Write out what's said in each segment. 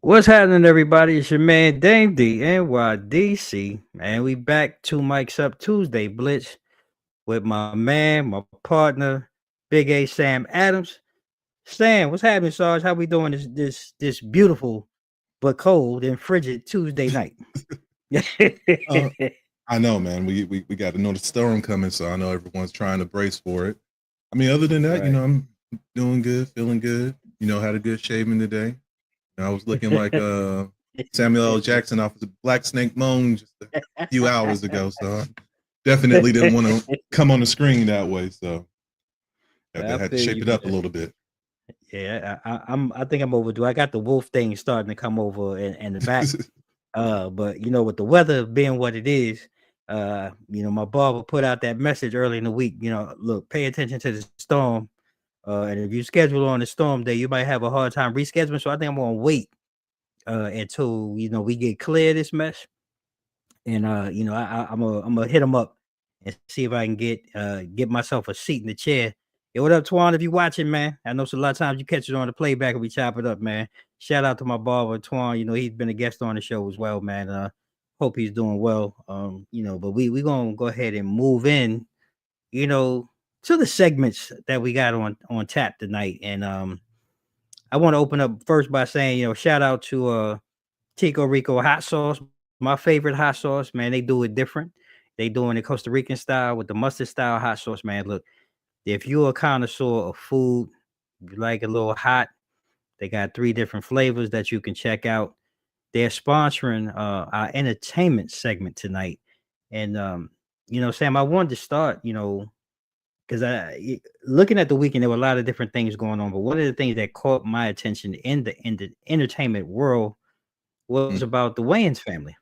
What's happening, everybody? It's your man Dame D NYDC, and we back 2 mics up Tuesday Blitz with my man, my partner, Big A Sam Adams. Sam, what's happening, Sarge? How we doing this beautiful but cold and frigid Tuesday night? Uh, I know, man. We got to know the storm coming, so I know everyone's trying to brace for it. I mean, other than that, Right. I'm doing good, feeling good. Had a good shaving today. I was looking like Samuel L. Jackson off of the Black Snake Moan just a few hours ago, so I definitely didn't want to come on the screen that way. So I had to feel shape you, it up a man. little bit. Yeah, I think I'm overdue. I got the wolf thing starting to come over in the back. But with the weather being what it is, my barber put out that message early in the week. Look, pay attention to the storm. And if you schedule on the storm day, you might have a hard time rescheduling. So I think I'm gonna wait until we get clear this mess. And I'm gonna hit him up and see if I can get myself a seat in the chair. Yo, what up, Twan? If you watching, man, I know a lot of times you catch it on the playback and we chop it up, man. Shout out to my barber, Twan. He's been a guest on the show as well, man. Hope he's doing well. But we gonna go ahead and move in, to the segments that we got on tap tonight. And I want to open up first by saying, shout out to Tico Rico hot sauce, my favorite hot sauce, man. They do it different. They doing it Costa Rican style with the mustard style hot sauce, man. Look, if you're a connoisseur of food, you like a little hot, they got 3 different flavors that you can check out. They're sponsoring our entertainment segment tonight. And Sam, I wanted to start, because looking at the weekend, there were a lot of different things going on. But one of the things that caught my attention in the entertainment world was about the Wayans family.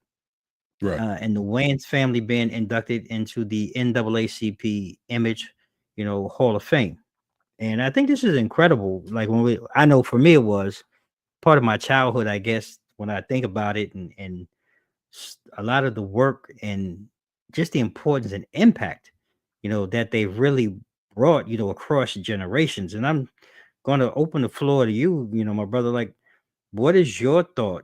Right. And the Wayans family being inducted into the NAACP Image, Hall of Fame. And I think this is incredible. Like I know for me, it was part of my childhood, I guess, when I think about it and a lot of the work and just the importance and impact, that they really brought, across generations. And I'm going to open the floor to you, my brother. Like, what is your thought,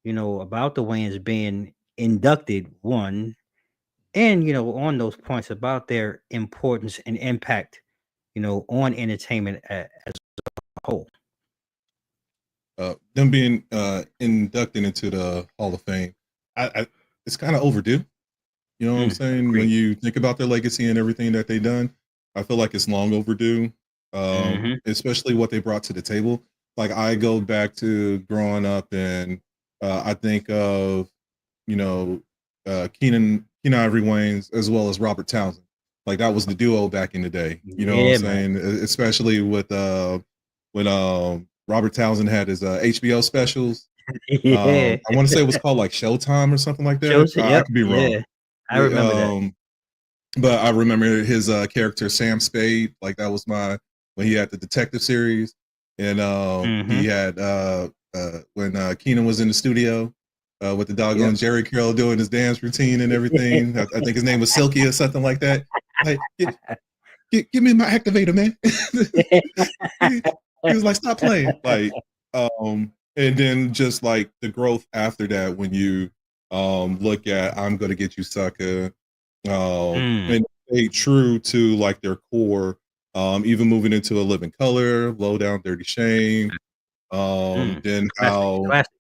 about the Wayans being inducted, one, and, on those points about their importance and impact, on entertainment as a whole? Them being inducted into the Hall of Fame, it's kind of overdue. You know what I'm saying? When Agreed. you think about their legacy and everything that they've done, I feel like it's long overdue. Mhm. Especially what they brought to the table. Like I go back to growing up, and I think of Keenan Ivory Wayans as well as Robert Townsend. Like that was the duo back in the day. You know what I'm Yeah, man. saying? Especially with when Robert Townsend had his HBO specials. Yeah. I want to say it was called like Showtime or something like that. Shows I yep, could be wrong. yeah. I remember that. But I remember his character Sam Spade. Like that was when he had the detective series, and he Mhm. had when Keenan was in the studio with the doggone Yep. Jerry Curl doing his dance routine and everything. I think his name was Silky or something like that. Like, give me my activator, man. he was like, stop playing. Like, and then just like the growth after that when you look at I'm gonna get you sucker, and stay true to like their core, even moving into A Living Color, Low Down Dirty Shame, then how Classic.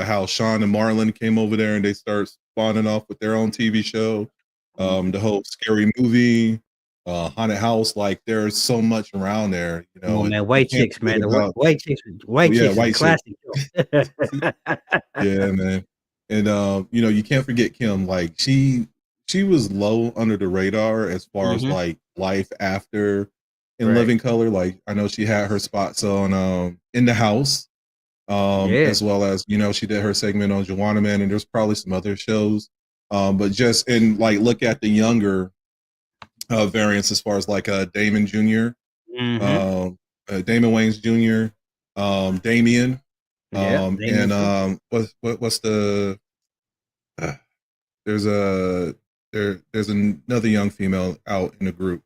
how Sean and Marlon came over there and they start spawning off with their own TV show, the whole Scary Movie, Haunted House. Like there's so much around there, Come on, and man. you White can't Chicks, forget man. The about White yeah, Chicks is a White Chick. classic show. Yeah, man. And you can't forget Kim. Like she was low under the radar as far as Mhm. like life after In Right. Living Color. Like I know she had her spots on In the House, Yeah. as well as she did her segment on Joanna Man, and there's probably some other shows. But just and like look at the younger variants as far as like Damon Jr., Mhm. Damon Wayans Jr., Damien, Yeah. and Damien too. what's the uh, there's a there's another young female out in the group.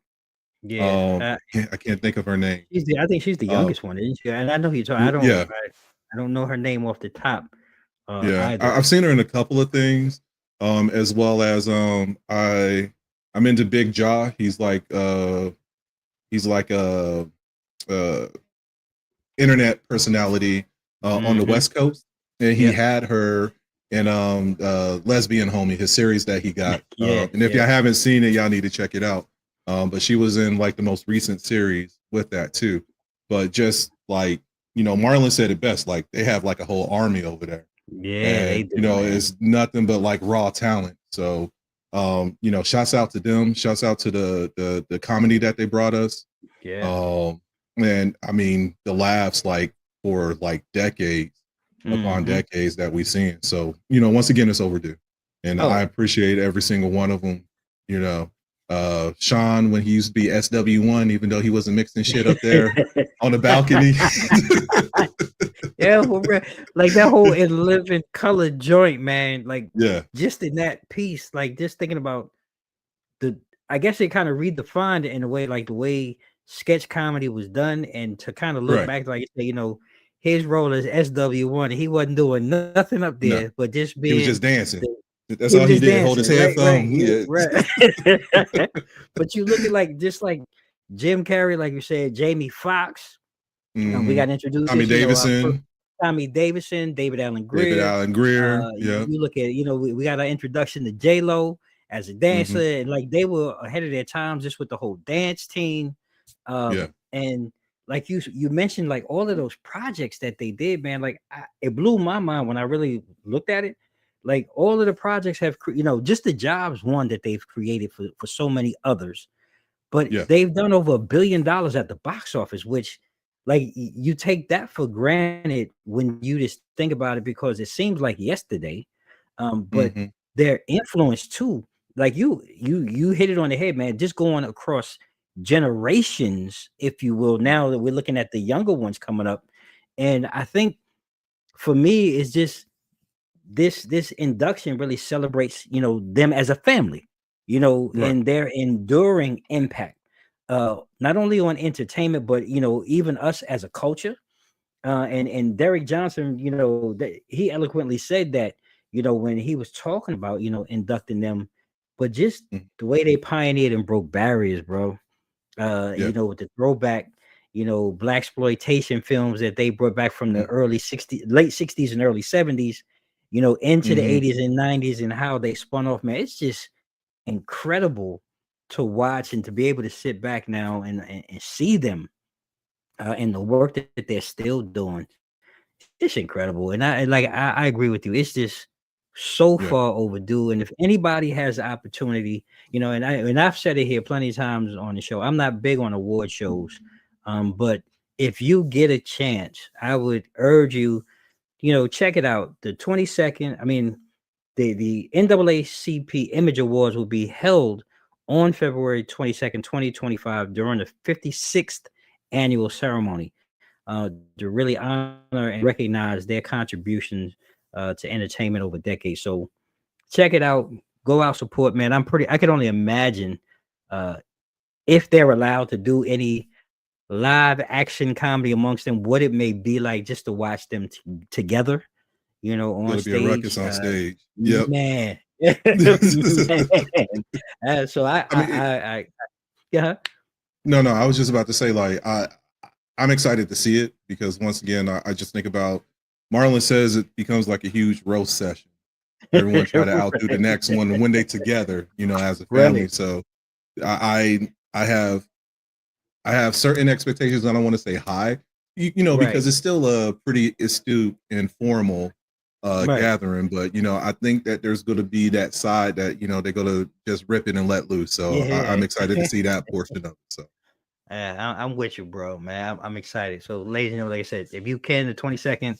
Yeah. I can't think of her name. I think she's the Uh, youngest one, isn't she? And I know you talk. I don't. yeah, I don't know her name off the top Yeah, either. I've seen her in a couple of things, as well as I'm into Big Jaw. He's like a internet personality on the West Coast, and he had her in Lesbian Homie, his series that he got. And if y'all haven't seen it, y'all need to check it out. But she was in like the most recent series with that too. But just like, Marlon said it best, like they have like a whole army over there. Yeah, they And do, man. it's nothing but like raw talent. So shouts out to them, shouts out to the comedy that they brought us. And I mean the laughs like for like decades upon decades that we've seen. So, once again, it's overdue. And I appreciate every single one of them. Sean, when he used to be SW1, even though he wasn't mixing shit up there on the balcony. Yeah, like that whole In Living Color joint, man. Like, just in that piece, like just thinking about I guess it kind of redefined it in a way, like the way sketch comedy was done, and to kind of look back, like you say, his role as SW1, he wasn't doing nothing up there, but just being, he was just dancing. That's all he did. Dancing, hold his hand thumb. Right. But you look at like Jim Carrey, like you said, Jamie Foxx. We got introduced Tommy Davidson. David Allen Greer. You look at, we got our introduction to J-Lo as a dancer, and like they were ahead of their times just with the whole dance team. And like you mentioned, like all of those projects that they did, man, like it blew my mind when I really looked at it. Like all of the projects have, just the jobs one that they've created for so many others, but they've done over $1 billion at the box office, which like you take that for granted when you just think about it, because it seems like yesterday. But their influence too, like you hit it on the head, man, just going across generations, if you will. Now that we're looking at the younger ones coming up, and I think for me, it's just this induction really celebrates, them as a family, and their enduring impact, not only on entertainment, but even us as a culture. And Derek Johnson, he eloquently said that, when he was talking about, inducting them, but just the way they pioneered and broke barriers, bro. With the throwback, black exploitation films that they brought back from the late 60s and early 70s, into the 80s and 90s, and how they spun off, man. It's just incredible to watch and to be able to sit back now and see them and the work that they're still doing. It's incredible. And I agree with you. It's just so far overdue. And if anybody has the opportunity, and I've said it here plenty of times on the show, I'm not big on award shows. But if you get a chance, I would urge you, check it out. The 22nd, I mean, the NAACP Image Awards will be held on February 22nd, 2025, during the 56th annual ceremony, to really honor and recognize their contributions to entertainment over decades. So check it out. Go out, support, man. I could only imagine if they're allowed to do any live action comedy amongst them, what it may be like just to watch them together, on stage. Be a ruckus on stage. Man. Man. So I No, I was just about to say, like, I'm excited to see it, because once again, I just think about, Marlon says it becomes like a huge roast session. Everyone try to outdo the next one, and when they together, as a family. Really? So I have certain expectations. I don't want to say high, because it's still a pretty astute and formal gathering, but I think that there's going to be that side that they're going to just rip it and let loose. So I'm excited to see that portion of it. So I'm with you, bro, man. I'm excited. So, ladies and gentlemen, like I said, if you can, the 22nd,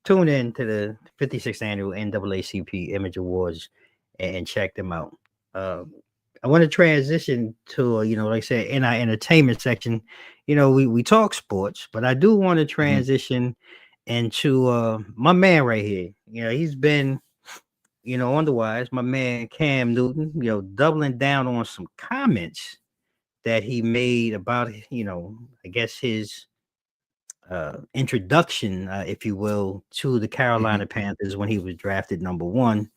tune in to the 56th annual NAACP Image Awards and check them out. I want to transition to, like I said, in our entertainment section, we talk sports, but I do want to transition into my man right here. He's been, on the wise, my man Cam Newton, doubling down on some comments that he made about, I guess his introduction, if you will, to the Carolina Panthers when he was drafted number 1,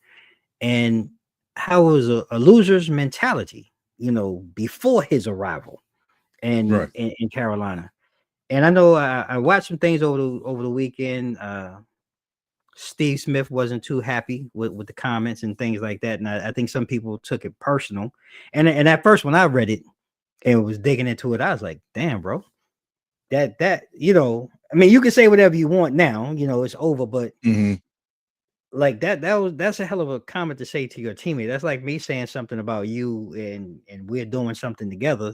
and how it was a loser's mentality, before his arrival in Carolina. And I know I watched some things over the weekend. Steve Smith wasn't too happy with the comments and things like that, and I think some people took it personal. And at first, when I read it and was digging into it, I was like, "Damn, bro, that I mean, you can say whatever you want now, it's over, but like that's a hell of a comment to say to your teammate. That's like me saying something about you, and we're doing something together,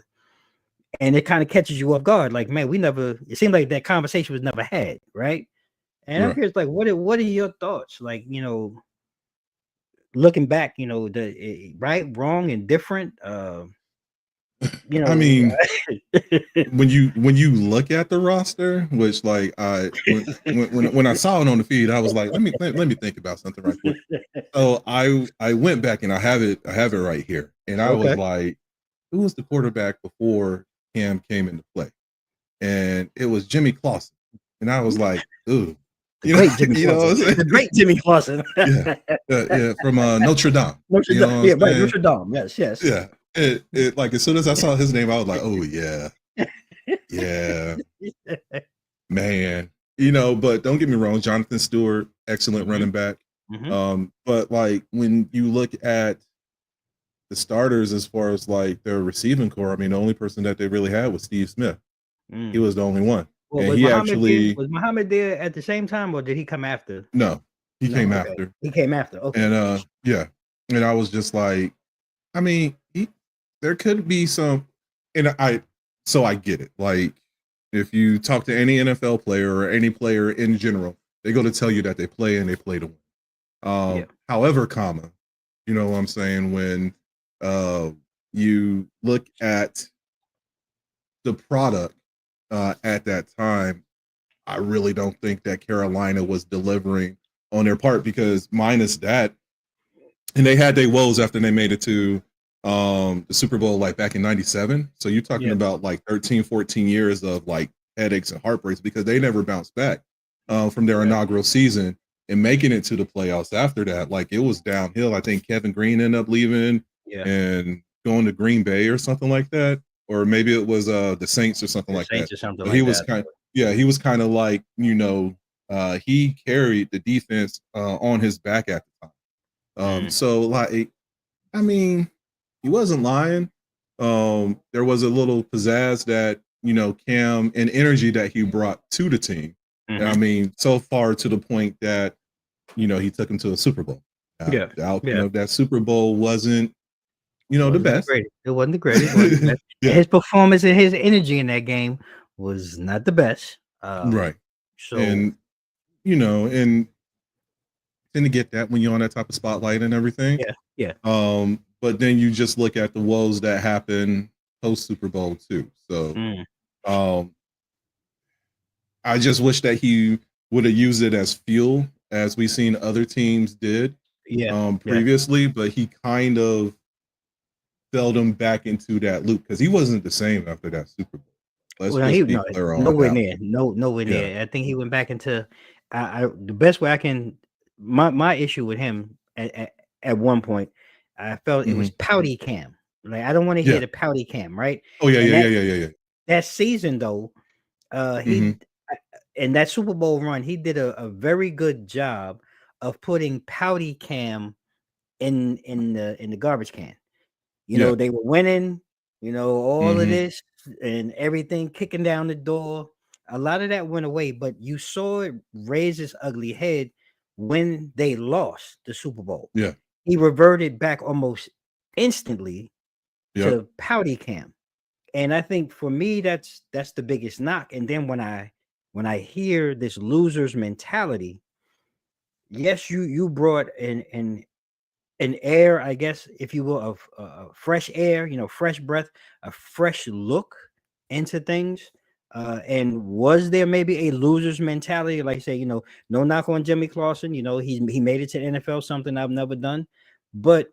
and it kind of catches you off guard. Like, man, it seemed like that conversation was never had, right?" And I'm curious, like, what are your thoughts? Like, looking back, the right, wrong, and different. I mean, when you look at the roster, which like when I saw it on the feed, I was like, let me think about something right quick. So I went back and I have it right here, and I was like, who was the quarterback before Cam came into play? And it was Jimmy Clausen, and I was like, ooh. The great Jimmy Clausen. yeah, from Notre Dame. Notre Dame. Yes. Yeah, it like as soon as I saw his name, I was like, oh yeah, man. But don't get me wrong, Jonathan Stewart, excellent running back. But like when you look at the starters as far as like their receiving core, I mean, the only person that they really had was Steve Smith. He was the only one. Well, was Muhammad there at the same time, or did he come after? No, he came after. He came after. Okay. And and I was just like, I mean, there could be some, and I get it. Like, if you talk to any NFL player or any player in general, they're going to tell you that they play and they play to win. However, you know what I'm saying, when you look at the product at that time, I really don't think that Carolina was delivering on their part, because minus that, and they had their woes after they made it to the Super Bowl like back in 97. So you're talking about like 13, 14 years of like headaches and heartbreaks, because they never bounced back from their inaugural season and making it to the playoffs after that. Like, it was downhill. I think Kevin Green ended up leaving and going to Green Bay or something like that. Or maybe it was the Saints or something like that. He was kind of like, he carried the defense on his back at the time. So like, I mean, he wasn't lying. There was a little pizzazz that, Cam, and energy that he brought to the team. And I mean, so far to the point that, he took him to a Super Bowl. The outcome of that Super Bowl wasn't, the best. It wasn't the greatest. His performance and his energy in that game was not the best. Right. So, and and to get that when you're on that type of spotlight and everything. But then you just look at the woes that happened post Super Bowl too. So, I just wish that he would have used it as fuel, as we've seen other teams did previously, but he kind of fell them back into that loop, because he wasn't the same after that Super Bowl. Nowhere near. I think he went back into the best way I can. My issue with him at one point, I felt it was pouty Cam. Like, I don't want to hear the pouty Cam, right? That season though, he in that Super Bowl run, he did a very good job of putting pouty Cam in the garbage can. They were winning, all of this and everything kicking down the door. A lot of that went away, but you saw it raise its ugly head when they lost the Super Bowl. He reverted back almost instantly to pouty Cam. And I think for me, that's the biggest knock. And then when I hear this loser's mentality, yes, you brought an air, I guess, if you will, of fresh air, fresh breath, a fresh look into things. And was there maybe a loser's mentality? Like, say, no knock on Jimmy Clausen, he made it to the NFL, something I've never done. But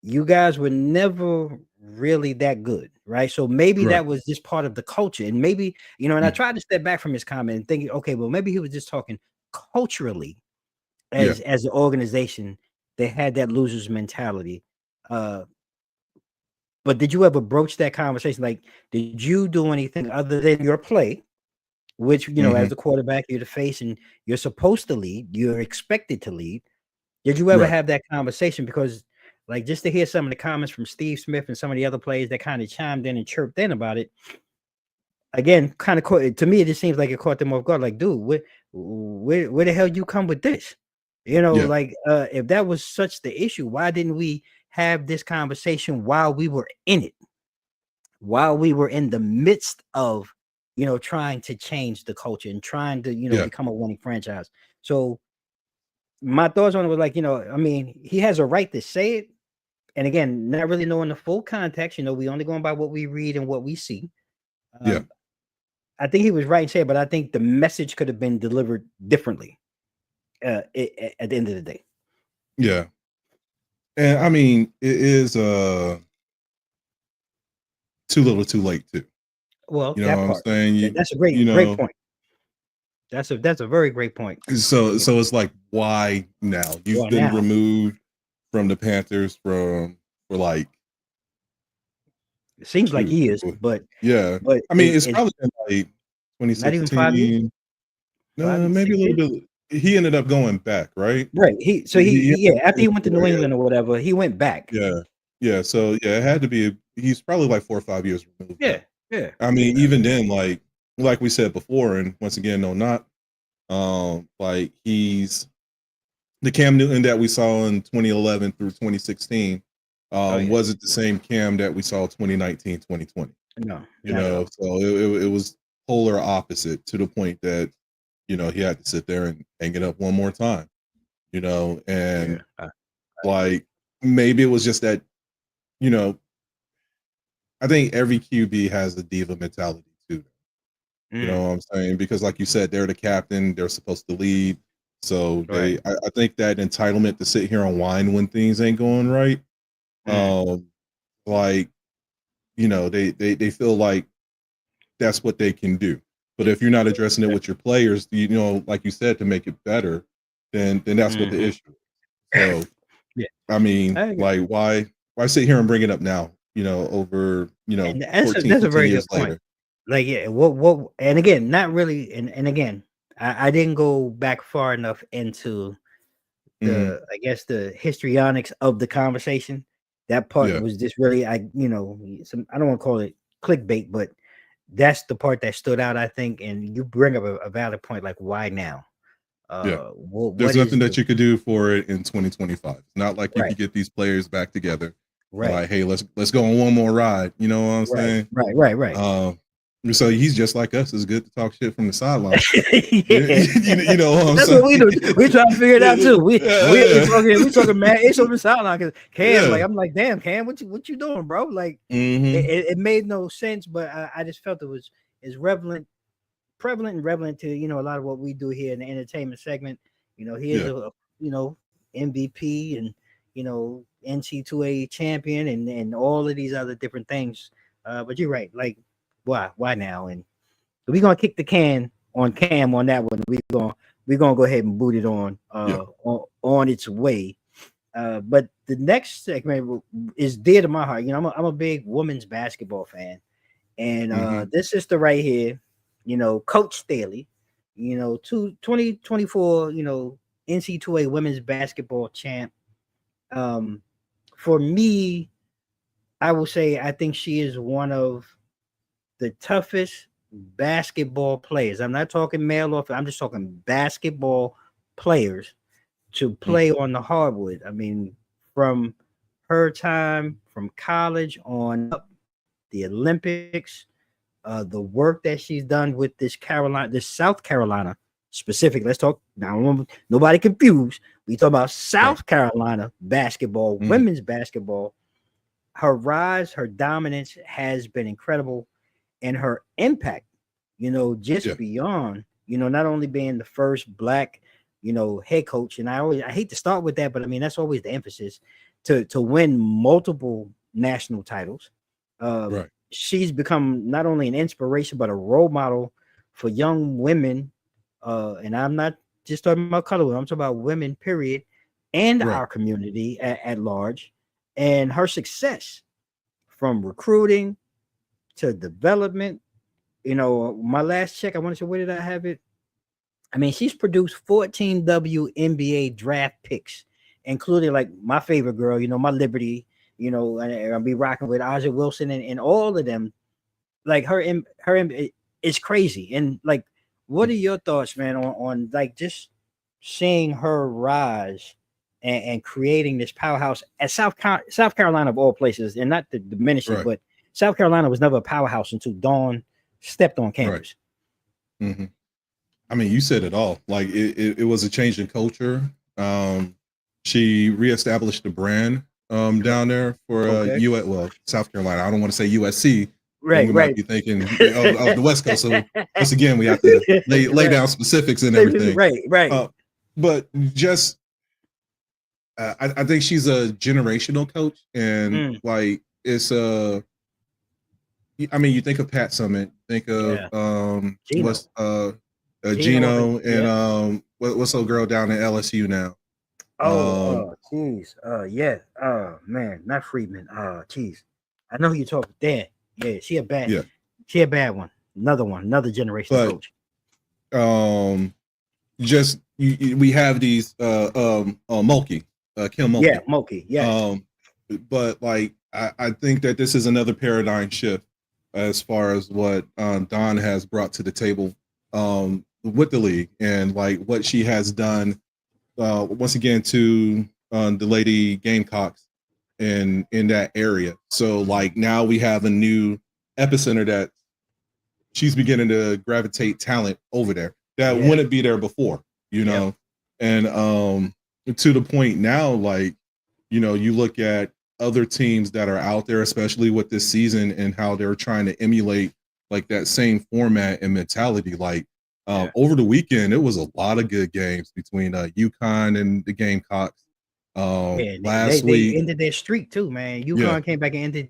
you guys were never really that good, right? So maybe Right. that was just part of the culture, and maybe and I tried to step back from his comment and think, okay, well, maybe he was just talking culturally Yeah. as an organization. They had that losers mentality. But did you ever broach that conversation? Like, did you do anything other than your play, which as the quarterback, you're the face and you're supposed to lead, you're expected to lead? Did you ever Right. have that conversation? Because, like, just to hear some of the comments from Steve Smith and some of the other players that kind of chimed in and chirped in about it, again, kind of caught to me. It just seems like it caught them off guard. Like, dude, where the hell you come with this? Yeah. Like, if that was such the issue, why didn't we have this conversation while we were in it? While we were in the midst of, trying to change the culture and trying to, Yeah. become a winning franchise. So my thoughts on it was like, I mean, he has a right to say it. And again, not really knowing the full context, we only going by what we read and what we see. Yeah. I think he was right in saying, but I think the message could have been delivered differently at the end of the day. Yeah. And I mean, it is too little too late too. Well, You know that what I'm part. saying? That's a great point. That's a very great point. So it's like, why now? You've been removed from the Panthers for like, it seems like he is, but yeah. But I mean, it's probably been like 2016. Not even 5 years. Maybe a little bit. He ended up going back, right? Right. After he went to New England or whatever, he went back. Yeah. So yeah, it had to be. He's probably like 4 or 5 years removed. Yeah. I mean, even then, like we said before, and once again, no, not like he's the Cam Newton that we saw in 2011 through 2016 wasn't the same Cam that we saw 2019, 2020. No, so it was polar opposite to the point that he had to sit there and hang it up one more time. And like maybe it was just that I think every QB has a diva mentality too. You know what I'm saying? Because like you said, they're the captain, they're supposed to lead. So I think that entitlement to sit here and whine when things ain't going right. Like, they feel like that's what they can do. But if you're not addressing it with your players, like you said, to make it better, then that's what the issue is. So I mean, like why sit here and bring it up now? Over 14, that's a very good point. Later. Like, what and again, not really, and again, I didn't go back far enough into the I guess the histrionics of the conversation. That part was just really I don't want to call it clickbait, but that's the part that stood out, I think. And you bring up a valid point, like why now? There's nothing that you could do for it in 2025. It's not like you could get these players back together. Like, hey, let's go on one more ride. You know what I'm saying? Right. So he's just like us. It's good to talk shit from the sideline. you know what I'm saying? That's what we do. We try to figure it out too. We talking mad it's on the sideline because Cam, I'm like, damn, Cam, what you doing, bro? Like, it made no sense, but I just felt it's prevalent to a lot of what we do here in the entertainment segment. He is a MVP and NCAA champion and all of these other different things. But you're right, like. Why now? And we're gonna kick the can on Cam on that one. We're gonna go ahead and boot it on its way. But the next segment is dear to my heart. I'm a big women's basketball fan, and this sister right here, Coach Staley, 2024, NCAA women's basketball champ. For me, I will say I think she is one of the toughest basketball players. I'm not talking male or I'm just talking basketball players to play on the hardwood. I mean, from her time from college on up, the Olympics, the work that she's done with this South Carolina specific. Let's talk now. Nobody confused. We talk about South Carolina basketball, women's basketball. Her rise, her dominance has been incredible. And her impact, just beyond, not only being the first Black, head coach. And I hate to start with that, but I mean, that's always the emphasis to win multiple national titles. Right. She's become not only an inspiration but a role model for young women. And I'm not just talking about color women, I'm talking about women, period, and Right. our community at large. And her success from recruiting to development. My last check, I want to say, where did I have it? I mean, she's produced 14 WNBA draft picks, including like my favorite girl, my Liberty, and I'll be rocking with Aja Wilson and all of them. Like it's crazy. And like, what are your thoughts, man, on like just seeing her rise and creating this powerhouse at South Carolina of all places, and not to diminish it, Right. but South Carolina was never a powerhouse until Dawn stepped on campus. Right. Mm-hmm. I mean, you said it all. Like it was a change in culture. She reestablished the brand down there for South Carolina. I don't want to say USC. Right, we might be thinking of the West Coast. So once again, we have to lay down specifics and everything. Right. But just, I think she's a generational coach, and like it's I mean, you think of Pat Summitt, think of Gino. Gino and what's old girl down at LSU now? Man, not Friedman. I know who you're talking. Damn, yeah, she a bad one. Another generation coach. Just we have these Mulkey, Kim Mulkey. Yeah, Mulkey. Yeah. But like I think that this is another paradigm shift as far as what Dawn has brought to the table with the league, and like what she has done once again to the Lady Gamecocks in that area. So like now we have a new epicenter that she's beginning to gravitate talent over there that wouldn't be there before, and to the point now, like, you look at other teams that are out there, especially with this season, and how they're trying to emulate like that same format and mentality. Like over the weekend, it was a lot of good games between UConn and the Gamecocks. Last week they ended their streak too, man. UConn came back and ended,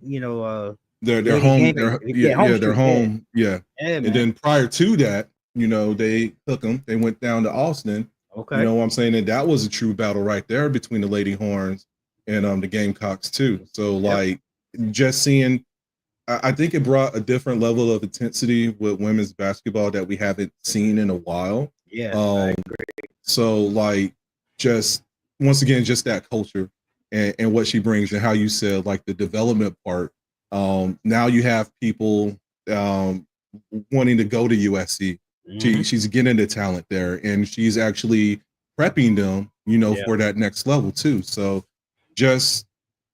they're home. They're home. Yeah. And then prior to that, they took them. They went down to Austin. Okay. You know what I'm saying? And that was a true battle right there between the Lady Horns and the Gamecocks too. So like just seeing, I think it brought a different level of intensity with women's basketball that we haven't seen in a while. Yeah. I agree. So like just once again, just that culture and what she brings, and how you said like the development part. Now you have people wanting to go to USC. She's getting the talent there, and she's actually prepping them, for that next level too. So just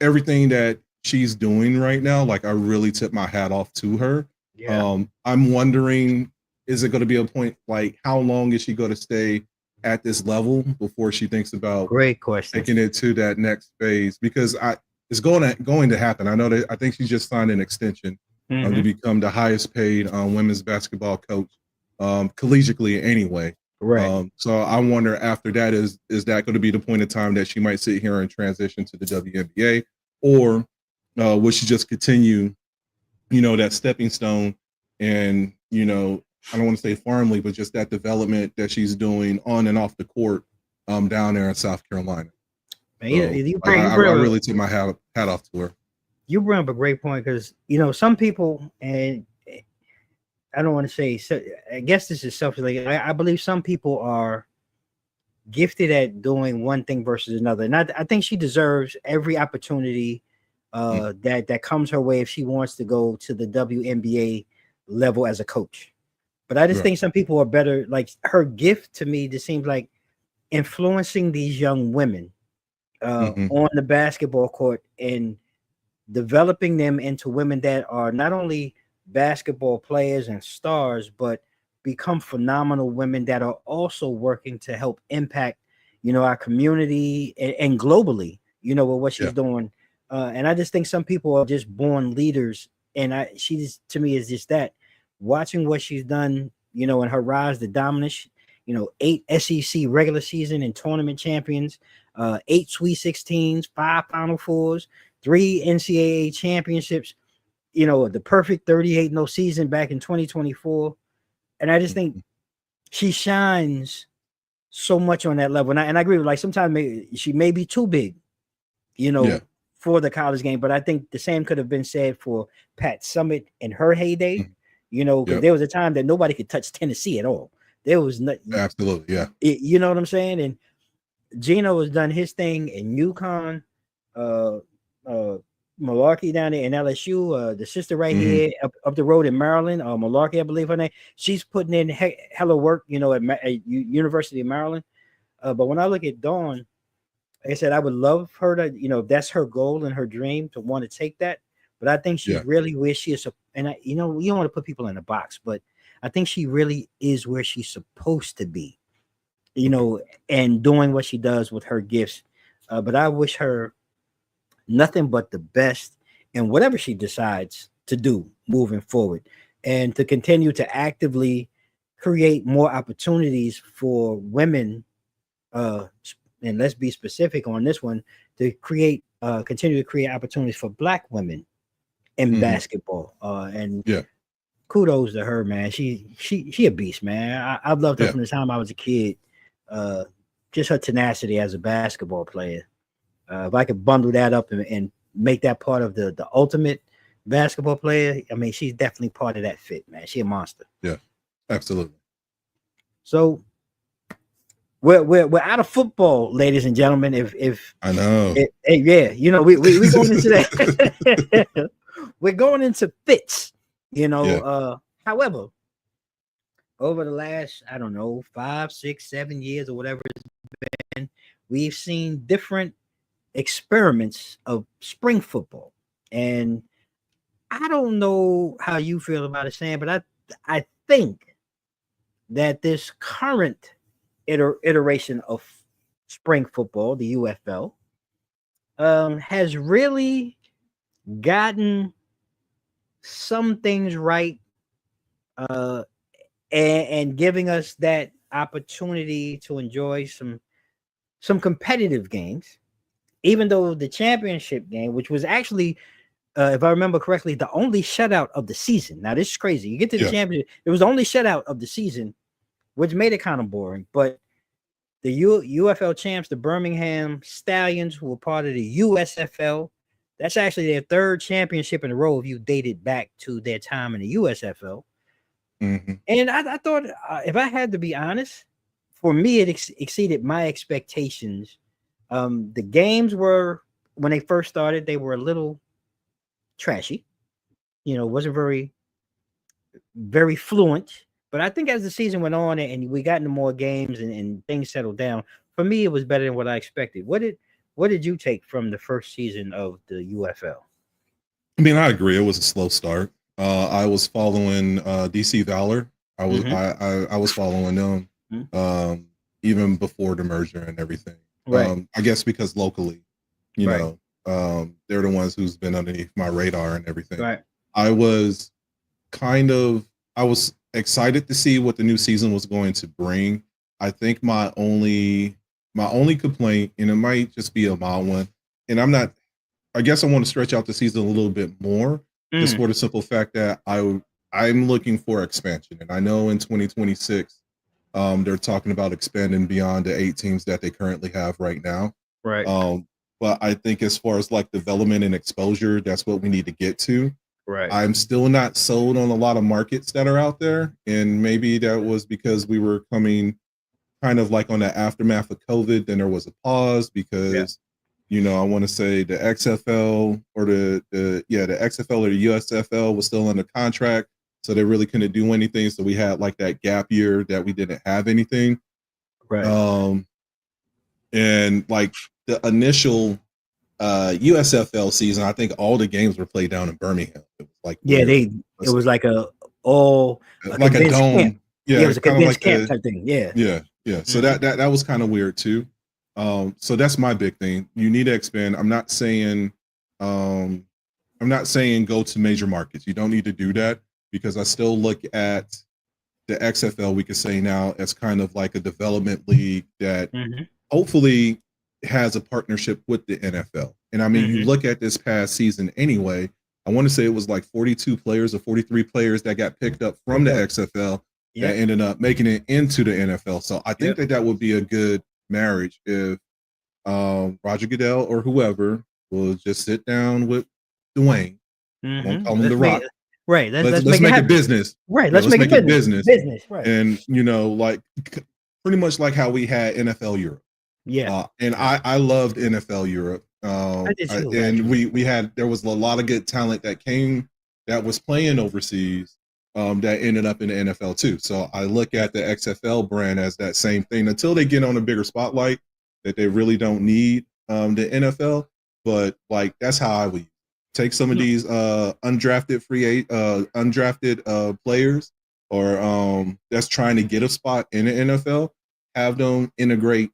everything that she's doing right now, like I really tip my hat off to her. I'm wondering, is it going to be a point, like how long is she going to stay at this level before she thinks about taking it to that next phase? Because it's going to happen. I know that I think she just signed an extension to become the highest paid women's basketball coach collegially anyway. Right. So I wonder after that, is that going to be the point of time that she might sit here and transition to the WNBA, or will she just continue, that stepping stone and, I don't want to say firmly, but just that development that she's doing on and off the court down there in South Carolina. Man, I really take my hat off to her. You bring up a great point, because some people, and I don't want to say, I guess this is selfish. Like I believe some people are gifted at doing one thing versus another, and I think she deserves every opportunity that comes her way if she wants to go to the WNBA level as a coach. But I just think some people are better. Like her gift to me just seems like influencing these young women on the basketball court and developing them into women that are not only basketball players and stars, but become phenomenal women that are also working to help impact, our community and globally, with what she's doing. And I just think some people are just born leaders. And she just, to me, is just that. Watching what she's done, in her rise to dominance, 8 SEC regular season and tournament champions, 8 Sweet 16s, 5 Final Fours, 3 NCAA championships. The perfect 38-0 season back in 2024, and I just think she shines so much on that level. And I agree with, like, sometimes she may be too big, for the college game. But I think the same could have been said for Pat Summitt in her heyday, because there was a time that nobody could touch Tennessee at all. There was nothing. Absolutely, yeah. You know what I'm saying? And Gino has done his thing in UConn, Malarkey down there in LSU, the sister right here up the road in Maryland, Malarkey, I believe her name. She's putting in hella work, at University of Maryland. But when I look at Dawn, like I said, I would love her to, if that's her goal and her dream, to want to take that. But I think she really where she is. And you don't want to put people in a box, but I think she really is where she's supposed to be, and doing what she does with her gifts. But I wish her nothing but the best in whatever she decides to do moving forward, and to continue to actively create more opportunities for women. And let's be specific on this one, to continue to create opportunities for Black women in basketball. And kudos to her, man. She a beast, man. I've loved her from the time I was a kid. Just her tenacity as a basketball player. If I could bundle that up and make that part of the ultimate basketball player, I mean, she's definitely part of that fit, man. She a monster. Yeah, absolutely. So we're out of football, ladies and gentlemen. If I know, we going into that. We're going into fits, However, over the last, I don't know, 5, 6, 7 years or whatever it's been, we've seen different experiments of spring football. And I don't know how you feel about it, Sam, but I think that this current iteration of spring football, the UFL, has really gotten some things right, and giving us that opportunity to enjoy some competitive games, even though the championship game, which was actually, if I remember correctly, the only shutout of the season. Now, this is crazy. You get to the championship, it was the only shutout of the season, which made it kind of boring. But the UFL champs, the Birmingham Stallions, who were part of the USFL, that's actually their third championship in a row if you dated back to their time in the USFL. And I thought, if I had to be honest, for me, it exceeded my expectations. The games were, when they first started, they were a little trashy. Wasn't very, very fluent. But I think as the season went on and we got into more games and things settled down, for me, it was better than what I expected. What did you take from the first season of the UFL? I mean, I agree. It was a slow start. I was following DC Valor. I was following them even before the merger and everything. Right. I guess because locally, they're the ones who's been underneath my radar and everything. Right. I was excited to see what the new season was going to bring. I think my only complaint, and it might just be a mild one, and I guess I want to stretch out the season a little bit more, just for the simple fact that I'm looking for expansion. And I know in 2026, they're talking about expanding beyond the 8 teams that they currently have right now. Right. But I think as far as like development and exposure, that's what we need to get to. Right. I'm still not sold on a lot of markets that are out there. And maybe that was because we were coming kind of like on the aftermath of COVID. Then there was a pause because, I want to say the XFL or the XFL or the USFL was still under contract. So they really couldn't do anything. So we had like that gap year that we didn't have anything. Right. And like the initial USFL season, I think all the games were played down in Birmingham. It was like it was like a dome. Camp. Yeah, it was a condensed camp type thing. Yeah. So that was kind of weird too. So that's my big thing. You need to expand. I'm not saying go to major markets. You don't need to do that, because I still look at the XFL, we could say now, as kind of like a development league that hopefully has a partnership with the NFL. And I mean, you look at this past season anyway, I want to say it was like 42 players or 43 players that got picked up from the XFL that ended up making it into the NFL. So I think that would be a good marriage if Roger Goodell or whoever will just sit down with Dwayne. I won't call him The Rock. Right. Let's make it business. Right. Let's make it business. Right. And, you know, like pretty much like how we had NFL Europe. Yeah. And I loved NFL Europe. I did too, and we had, there was a lot of good talent that was playing overseas that ended up in the NFL too. So I look at the XFL brand as that same thing until they get on a bigger spotlight that they really don't need the NFL. But like, that's how I would take some of these undrafted players or that's trying to get a spot in the NFL, have them integrate,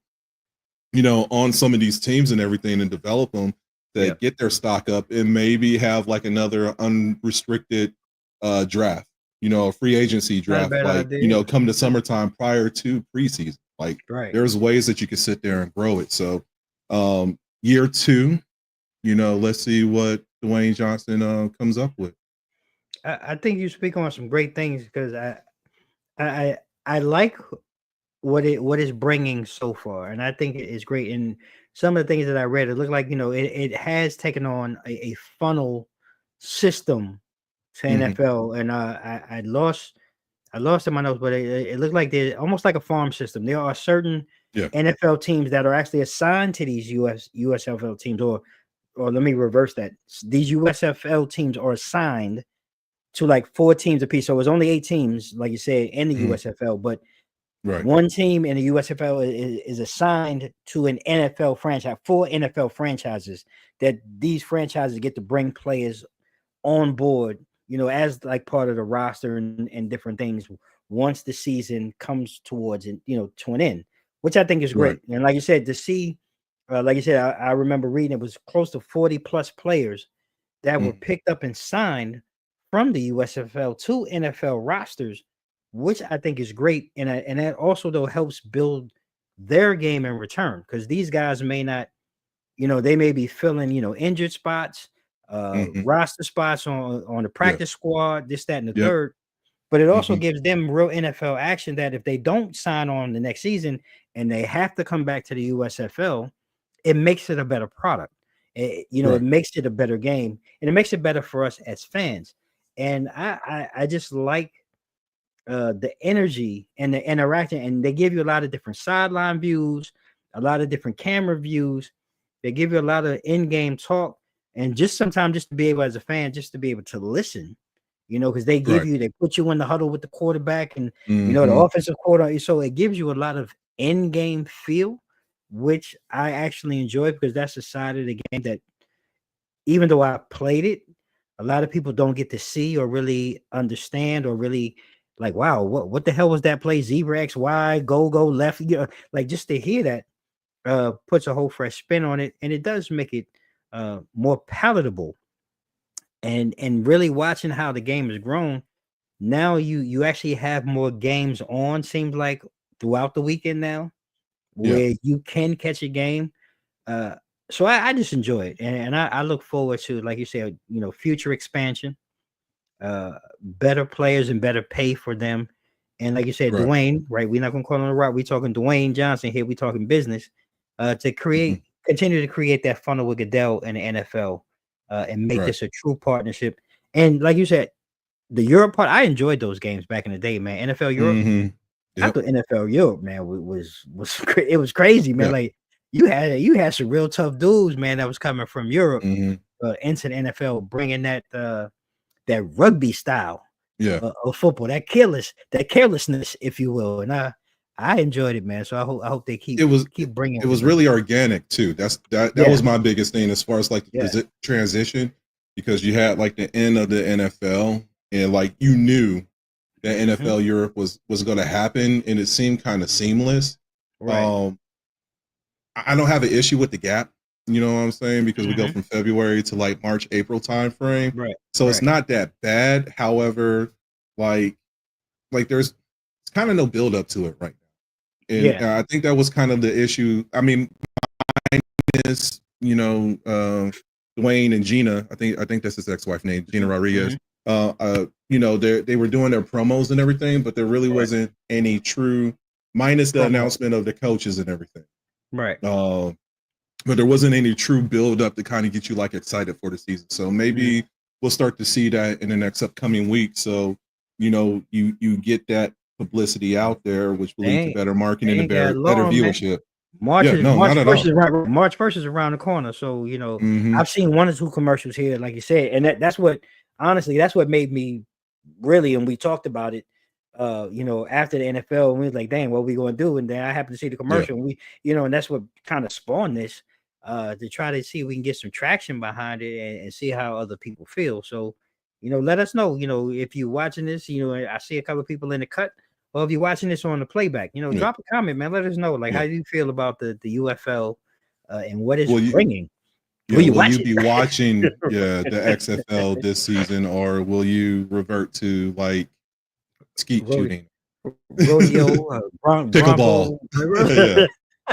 you know, on some of these teams and everything and develop them to get their stock up and maybe have like another unrestricted draft, you know, a free agency draft, like, you know, come to summertime prior to preseason. Like there's ways that you can sit there and grow it. So year 2, you know, let's see what Dwayne Johnson comes up with. I think you speak on some great things because I like what it's bringing so far, and I think it's great. And some of the things that I read, it looked like, you know, it has taken on a funnel system to NFL, and I lost in my notes, but it looked like they're almost like a farm system. There are certain NFL teams that are actually assigned to these USFL teams, or let me reverse that. These USFL teams are assigned to like 4 teams apiece. So it's only 8 teams, like you said, in the USFL, but one team in the USFL is assigned to an NFL franchise, 4 NFL franchises that these franchises get to bring players on board, you know, as like part of the roster and different things once the season comes towards it, you know, to an end, which I think is great. And like you said, to see, like you said, I remember reading it was close to 40 plus players that were picked up and signed from the USFL to NFL rosters, which I think is great. And that also, though, helps build their game in return, because these guys may not, you know, they may be filling, you know, injured spots, roster spots on the practice squad, this, that, and the third. But it also gives them real NFL action that if they don't sign on the next season and they have to come back to the USFL, it makes it a better product. It makes it a better game, and it makes it better for us as fans. And I just like the energy and the interaction, and they give you a lot of different sideline views, a lot of different camera views. They give you a lot of in-game talk, and just sometimes just to be able, as a fan, just to be able to listen, you know, because they give you, they put you in the huddle with the quarterback and you know, the offensive quarter. So it gives you a lot of in-game feel, which I actually enjoy, because that's a side of the game that, even though I played it, a lot of people don't get to see or really understand, or really like, wow, what the hell was that play? Zebra X, Y, go left, you know, like just to hear that puts a whole fresh spin on it, and it does make it more palatable. And really watching how the game has grown, now you actually have more games on, seems like, throughout the weekend now, where you can catch a game. So I just enjoy it, and I look forward to, like you said, you know, future expansion, better players and better pay for them. And like you said, Dwayne, right? We're not gonna call him The Rock. We're talking Dwayne Johnson here. We're talking business to continue to create that funnel with Goodell and the NFL, and make this a true partnership. And like you said, the Europe part, I enjoyed those games back in the day, man. NFL Europe, I thought NFL Europe, man, was it was crazy, man. Like you had some real tough dudes, man, that was coming from Europe into the NFL, bringing that rugby style of football, that carelessness, if you will. And I enjoyed it, man. So I hope they keep bringing it. It was really organic too. That was my biggest thing as far as like the transition, because you had like the end of the NFL, and like you knew that NFL Europe was going to happen, and it seemed kind of seamless. I don't have an issue with the gap, you know what I'm saying, because we go from February to like March, April time frame. So it's not that bad. However, like there's kind of no build up to it right now. And I think that was kind of the issue. I mean, my minus, Dwayne and Gina. I think that's his ex-wife name, Gina Rodriguez. They were doing their promos and everything, but there really wasn't any true, minus the announcement of the coaches and everything. Right. But there wasn't any true build up to kind of get you like excited for the season. So maybe we'll start to see that in the next upcoming week. So, you get that publicity out there, which will lead to better marketing and better viewership. March 1st is around the corner. So, I've seen 1 or 2 commercials here, like you said, and that's what made me really, and we talked about it, after the NFL, and we was like, dang, what are we going to do? And then I happened to see the commercial, and and that's what kind of spawned this, to try to see if we can get some traction behind it and see how other people feel. So, let us know, if you're watching this, I see a couple of people in the cut, or if you're watching this on the playback, drop a comment, man. Let us know, like, how do you feel about the UFL and what it's bringing? Will you be watching the XFL this season, or will you revert to like skeet shooting, rodeo, pickleball?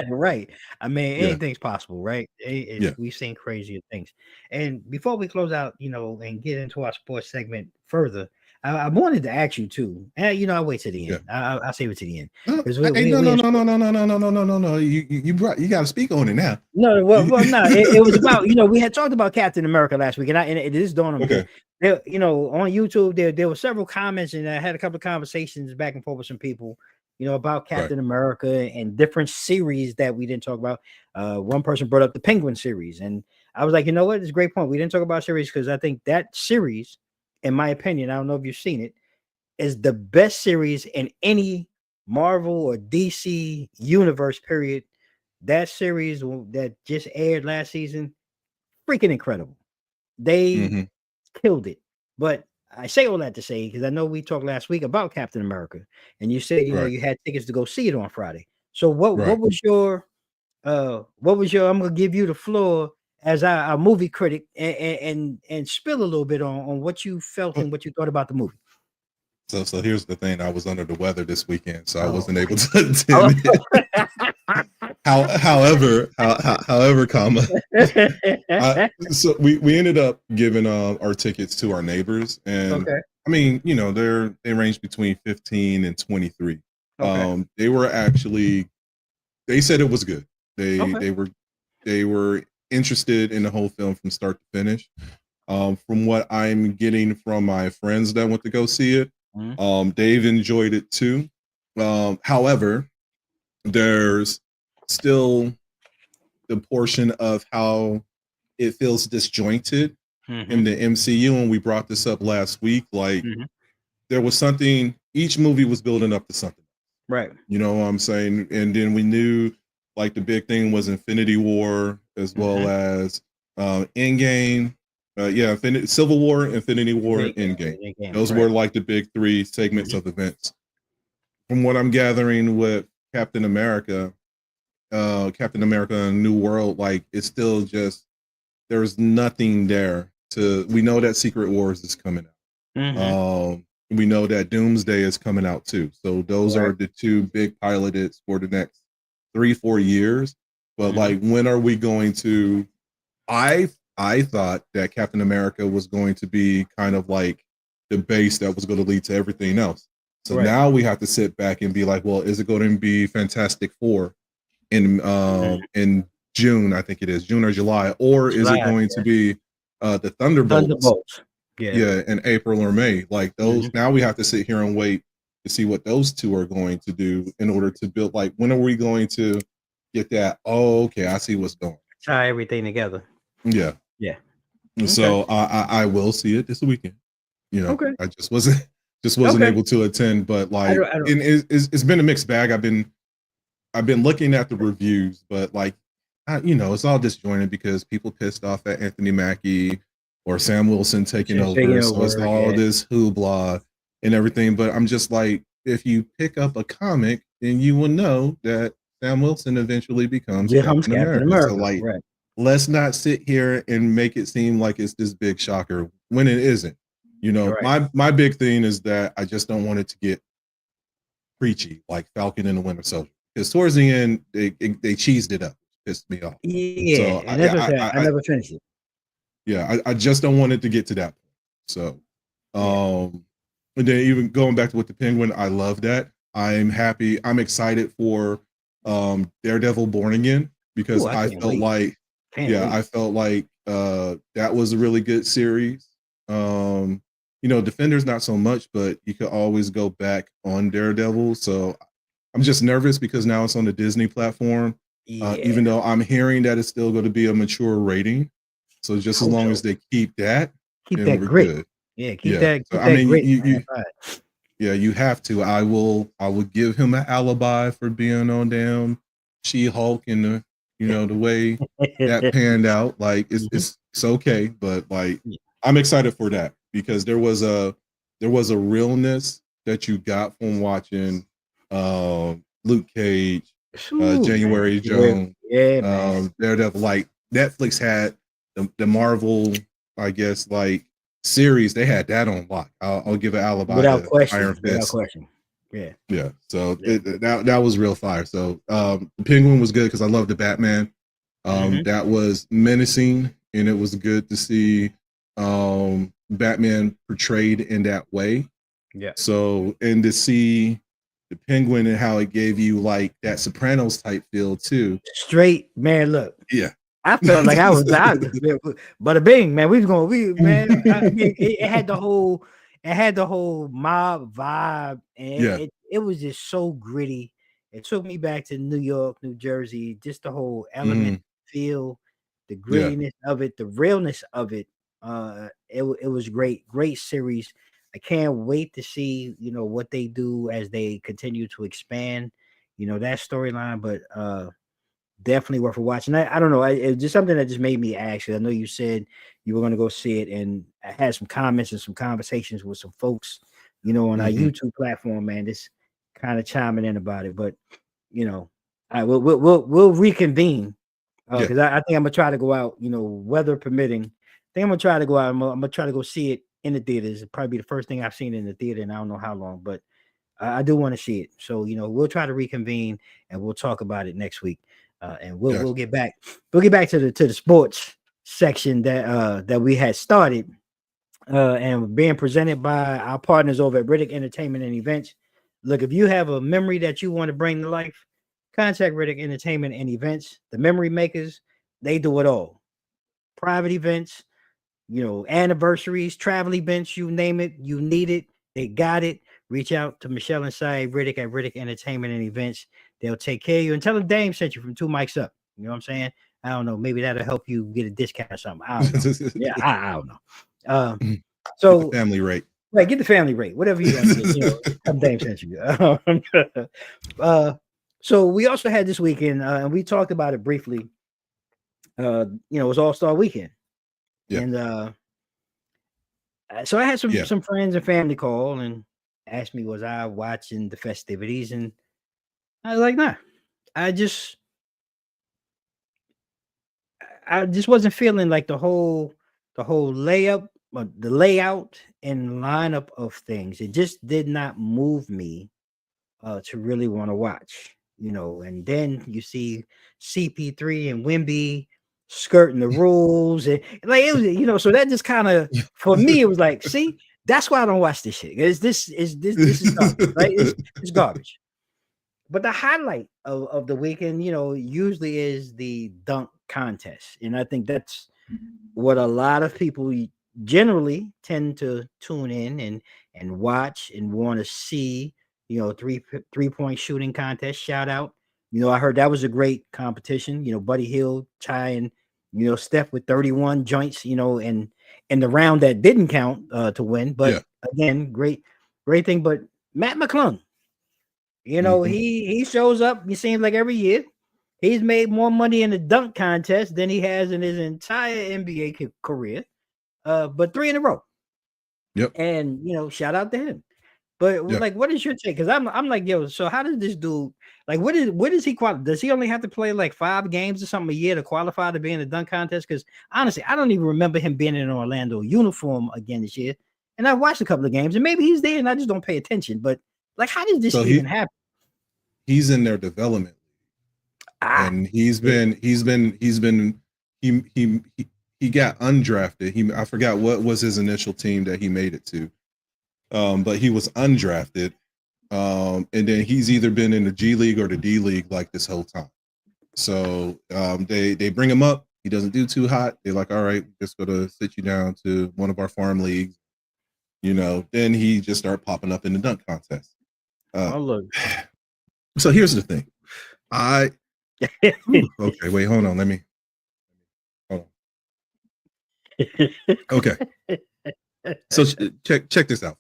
Right. I mean, anything's possible, right? We've seen crazier things. And before we close out, and get into our sports segment further, I wanted to ask you too. And I'll wait to the end. I'll save it to the end. No. You got to speak on it now. No, well, no. It was about we had talked about Captain America last week, and it is dawn on me. There, on YouTube, there were several comments, and I had a couple of conversations back and forth with some people, about Captain America and different series that we didn't talk about. One person brought up the Penguin series, and I was like, you know what? It's a great point. We didn't talk about series because I think that series, in my opinion, I don't know if you've seen it, is the best series in any Marvel or DC universe, period. That series that just aired last season, freaking incredible. They killed it. But I say all that to say, because I know we talked last week about Captain America, and you said you had tickets to go see it on Friday. So what was your I'm gonna give you the floor as our movie critic and spill a little bit on what you felt and what you thought about the movie. So here's the thing. I was under the weather this weekend, so I wasn't able to attend it. However, so we ended up giving our tickets to our neighbors, and I mean, they range between 15 and 23. They were actually, they said it was good. They were interested in the whole film from start to finish. From what I'm getting from my friends that went to go see it, they've enjoyed it too. However, there's still the portion of how it feels disjointed in the MCU, and we brought this up last week. Like, there was something, each movie was building up to something, right? You know what I'm saying? And then we knew, like, the big thing was Infinity War, as well as Endgame. Civil War, Infinity War, Endgame. Those were like the big 3 segments of events. From what I'm gathering with Captain America New World, like, it's still just, there's nothing there we know that Secret Wars is coming out. We know that Doomsday is coming out too. So those are the 2 big piloted for the next 3-4 years. But like, when are we going to, I thought that Captain America was going to be kind of like the base that was going to lead to everything else. So now we have to sit back and be like, well, is it going to be Fantastic Four in June? I think it is June or July, or is it going to be the Thunderbolts? In April or May. Like, those, now we have to sit here and wait to see what those 2 are going to do in order to build. Like, when are we going to get that? Oh, okay, I see what's going. Tie everything together. Yeah. So I will see it this weekend. I just wasn't able to attend, but like, it's been a mixed bag. I've been looking at the reviews, but like, it's all disjointed because people pissed off at Anthony Mackie or Sam Wilson taking over. So it's all this hoopla and everything. But I'm just like, if you pick up a comic, then you will know that Sam Wilson eventually becomes Captain America. So like, let's not sit here and make it seem like it's this big shocker when it isn't. My big thing is that I just don't want it to get preachy like Falcon and the Winter Soldier, because towards the end they cheesed it up. pissed me off. Yeah, So and that's what I never finished it. Yeah, I just don't want it to get to that point. So, and then even going back to with the Penguin, I love that. I'm happy. I'm excited for Daredevil Born Again because I felt like, I felt like that was a really good series. Defenders not so much, but you could always go back on Daredevil. So I'm just nervous because now it's on the Disney platform. Even though I'm hearing that it's still going to be a mature rating. So just as long as they keep that, we're grit. Good. Yeah, keep that. So, I mean, you have to. I will give him an alibi for being on damn She-Hulk and the way that panned out. Like it's okay, but like I'm excited for that because there was a realness that you got from watching Luke Cage, January Jones, Daredevil. Like Netflix had the Marvel, I guess, like series. They had that on lock. I'll give an alibi without to question. Iron Fist. Without question. Yeah. So that was real fire. So the Penguin was good because I love the Batman. That was menacing, and it was good to see Batman portrayed in that way. Yeah. So and to see the Penguin and how it gave you like that Sopranos type feel too. Straight man, look. Yeah. I felt like I was but a bing, man. It had the whole mob vibe, and it was just so gritty. It took me back to New York, New Jersey, just the whole element, feel, the grittiness of it, the realness of it. It was great series. I can't wait to see what they do as they continue to expand that storyline, but definitely worth a watch. And I don't know, it's just something that just made me ask you. I know you said you were going to go see it, and I had some comments and some conversations with some folks on our YouTube platform, man, just kind of chiming in about it. But we'll reconvene because I think I'm gonna try to go out, weather permitting. I think I'm gonna try to go out. I'm gonna try to go see it in the theaters. It'll probably be the first thing I've seen in the theater in I don't know how long, but I do want to see it. So we'll try to reconvene and we'll talk about it next week. And we'll get back. We'll get back to the sports section that we had started, and being presented by our partners over at Riddick Entertainment and Events. Look, if you have a memory that you want to bring to life, contact Riddick Entertainment and Events. The memory makers, they do it all. Private events, anniversaries, travel events, you name it, you need it, they got it. Reach out to Michelle and Syed Riddick at Riddick Entertainment and Events. They'll take care of you and tell them Dame sent you from Two Mics Up. You know what I'm saying? I don't know. Maybe that'll help you get a discount or something. I don't know. Yeah, I don't know. So get the family rate. Right, get the family rate. Whatever you want to get. Tell Dame sent you. So we also had this weekend, and we talked about it briefly. It was All-Star Weekend. Yeah. And so I had some friends and family call and asked me, was I watching the festivities? And I was like, nah. I just wasn't feeling like the whole layup, the layout and lineup of things. It just did not move me to really want to watch, and then you see CP3 and Wemby skirting the rules, and like it was, so that just kind of for me it was like, see, that's why I don't watch this shit. This is garbage, right? It's garbage. But the highlight of the weekend, usually is the dunk contest, and I think that's what a lot of people generally tend to tune in and watch and want to see. 3-point shooting contest. Shout out. I heard that was a great competition. Buddy Hield tying, Steph with 31 joints, and in the round that didn't count to win. But again, great thing. But Matt McClung, he shows up. It seems like every year he's made more money in the dunk contest than he has in his entire NBA career. But 3 in a row. Yep. And shout out to him. But like, what is your take? Because I'm like, yo, so how does this dude, like, what is he qualify? Does he only have to play like 5 games or something a year to qualify to be in the dunk contest? Because honestly, I don't even remember him being in an Orlando uniform again this year. And I've watched a couple of games, and maybe he's there and I just don't pay attention. But like, how does this even happen? He's in their development. and he got undrafted. I forgot what was his initial team that he made it to, but he was undrafted, and then he's either been in the G League or the D League like this whole time. So they bring him up. He doesn't do too hot. They're like, all right, we're just gonna sit you down to one of our farm leagues. Then he just started popping up in the dunk contest. Look. So here's the thing. Okay, wait, hold on. Hold on. Okay. So check this out.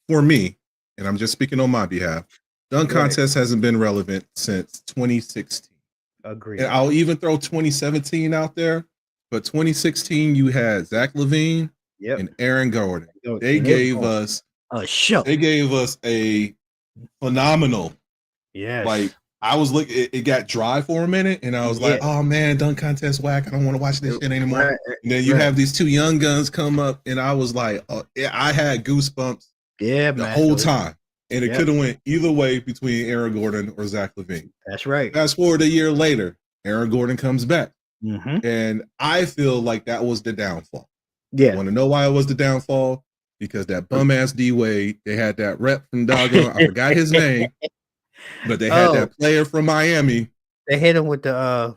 For me, and I'm just speaking on my behalf, dunk contest hasn't been relevant since 2016. Agreed. And I'll even throw 2017 out there, but 2016 you had Zach LaVine and Aaron Gordon. They gave us a show. They gave us a phenomenal. Yes. Like I was looking, it got dry for a minute, and I was like, "Oh man, dunk contest whack! I don't want to watch this shit anymore." Right. And then you have these two young guns come up, and I was like, I had goosebumps. The whole time, and it could have went either way between Aaron Gordon or Zach LaVine. That's right. Fast forward a year later, Aaron Gordon comes back, and I feel like that was the downfall. Yeah. Want to know why it was the downfall? Because that bum ass D Wade, they had that rep from doggone, I forgot his name, but they had that player from Miami. They hit him with the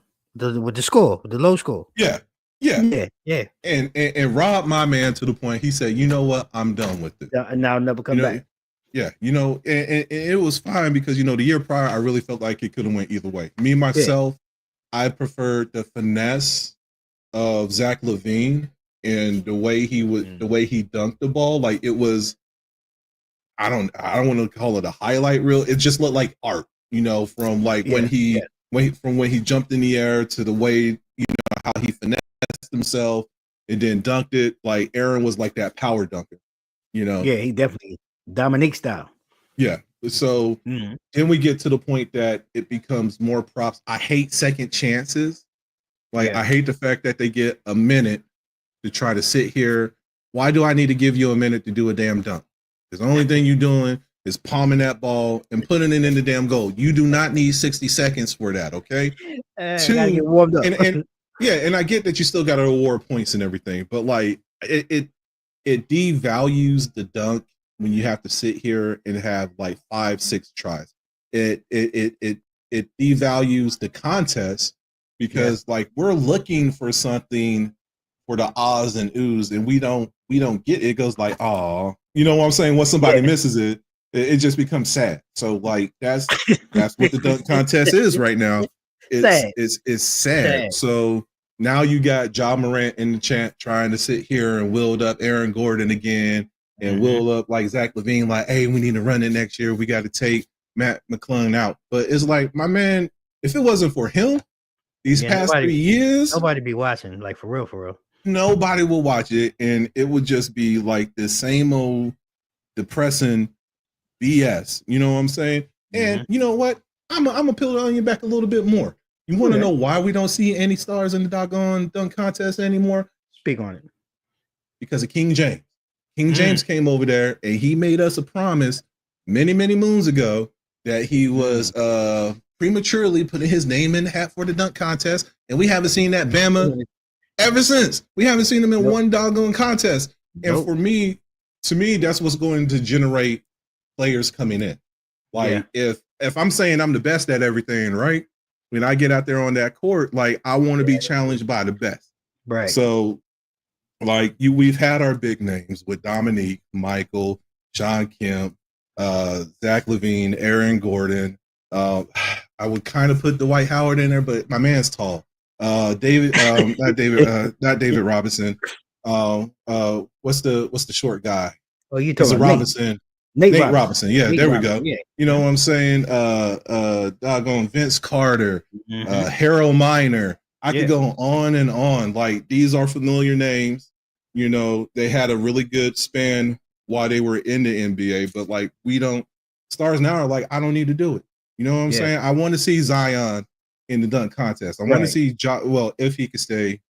score, the low score. Yeah. And robbed my man to the point he said, "You know what? I'm done with it. And I'll never come back." Yeah, and it was fine because the year prior I really felt like it could have went either way. Me myself, I preferred the finesse of Zach LaVine and the way he dunked the ball. Like it was, I don't want to call it a highlight reel. It just looked like art, from like when he jumped in the air to the way how he finessed himself and then dunked it. Like Aaron was like that power dunker, Yeah, he definitely Dominique style. Yeah. So then we get to the point that it becomes more props. I hate second chances. Like I hate the fact that they get a minute to try to sit here. Why do I need to give you a minute to do a damn dunk? Because the only thing you're doing is palming that ball and putting it in the damn goal. You do not need 60 seconds for that, okay? Gotta get warmed up. And I get that you still got to award points and everything, but like it devalues the dunk when you have to sit here and have like 5-6 tries. It devalues the contest because like we're looking for something for the ahs and oohs, and we don't get it. It goes like, oh, you know what I'm saying? Once somebody misses it, it just becomes sad. So like that's what the dunk contest is right now. It's sad. So now you got Ja Morant in the chat trying to sit here and wield up Aaron Gordon again and wield up like Zach LaVine, like, hey, we need to run it next year. We got to take Matt McClung out. But it's like, my man, if it wasn't for him, these past 3 years, nobody be watching, like for real. Nobody will watch it, and it would just be like the same old depressing BS. You know what I'm saying? And you know what? I'm gonna peel the onion back a little bit more. You want to know why we don't see any stars in the doggone dunk contest anymore? Speak on it. Because of King James. King James came over there and he made us a promise many, many moons ago that he was prematurely putting his name in the hat for the dunk contest, and we haven't seen that Bama ever since. We haven't seen him in one doggone contest. And to me, that's what's going to generate players coming in. Like if I'm saying I'm the best at everything, right? When I get out there on that court, like I want to be challenged by the best. Right. So like we've had our big names with Dominique, Michael, John Kemp, Zach LaVine, Aaron Gordon. I would kind of put Dwight Howard in there, but my man's tall. Not David Robinson. What's the short guy? Oh, you talking Robinson? Nate Robinson. Yeah, Nate there Robinson. We go. Yeah. You know what I'm saying? Doggone Vince Carter, Harold Miner. I could go on and on. Like these are familiar names. You know, they had a really good span while they were in the NBA, but like stars now are like, I don't need to do it. You know what I'm saying? I want to see Zion in the dunk contest. I want to see if he could stay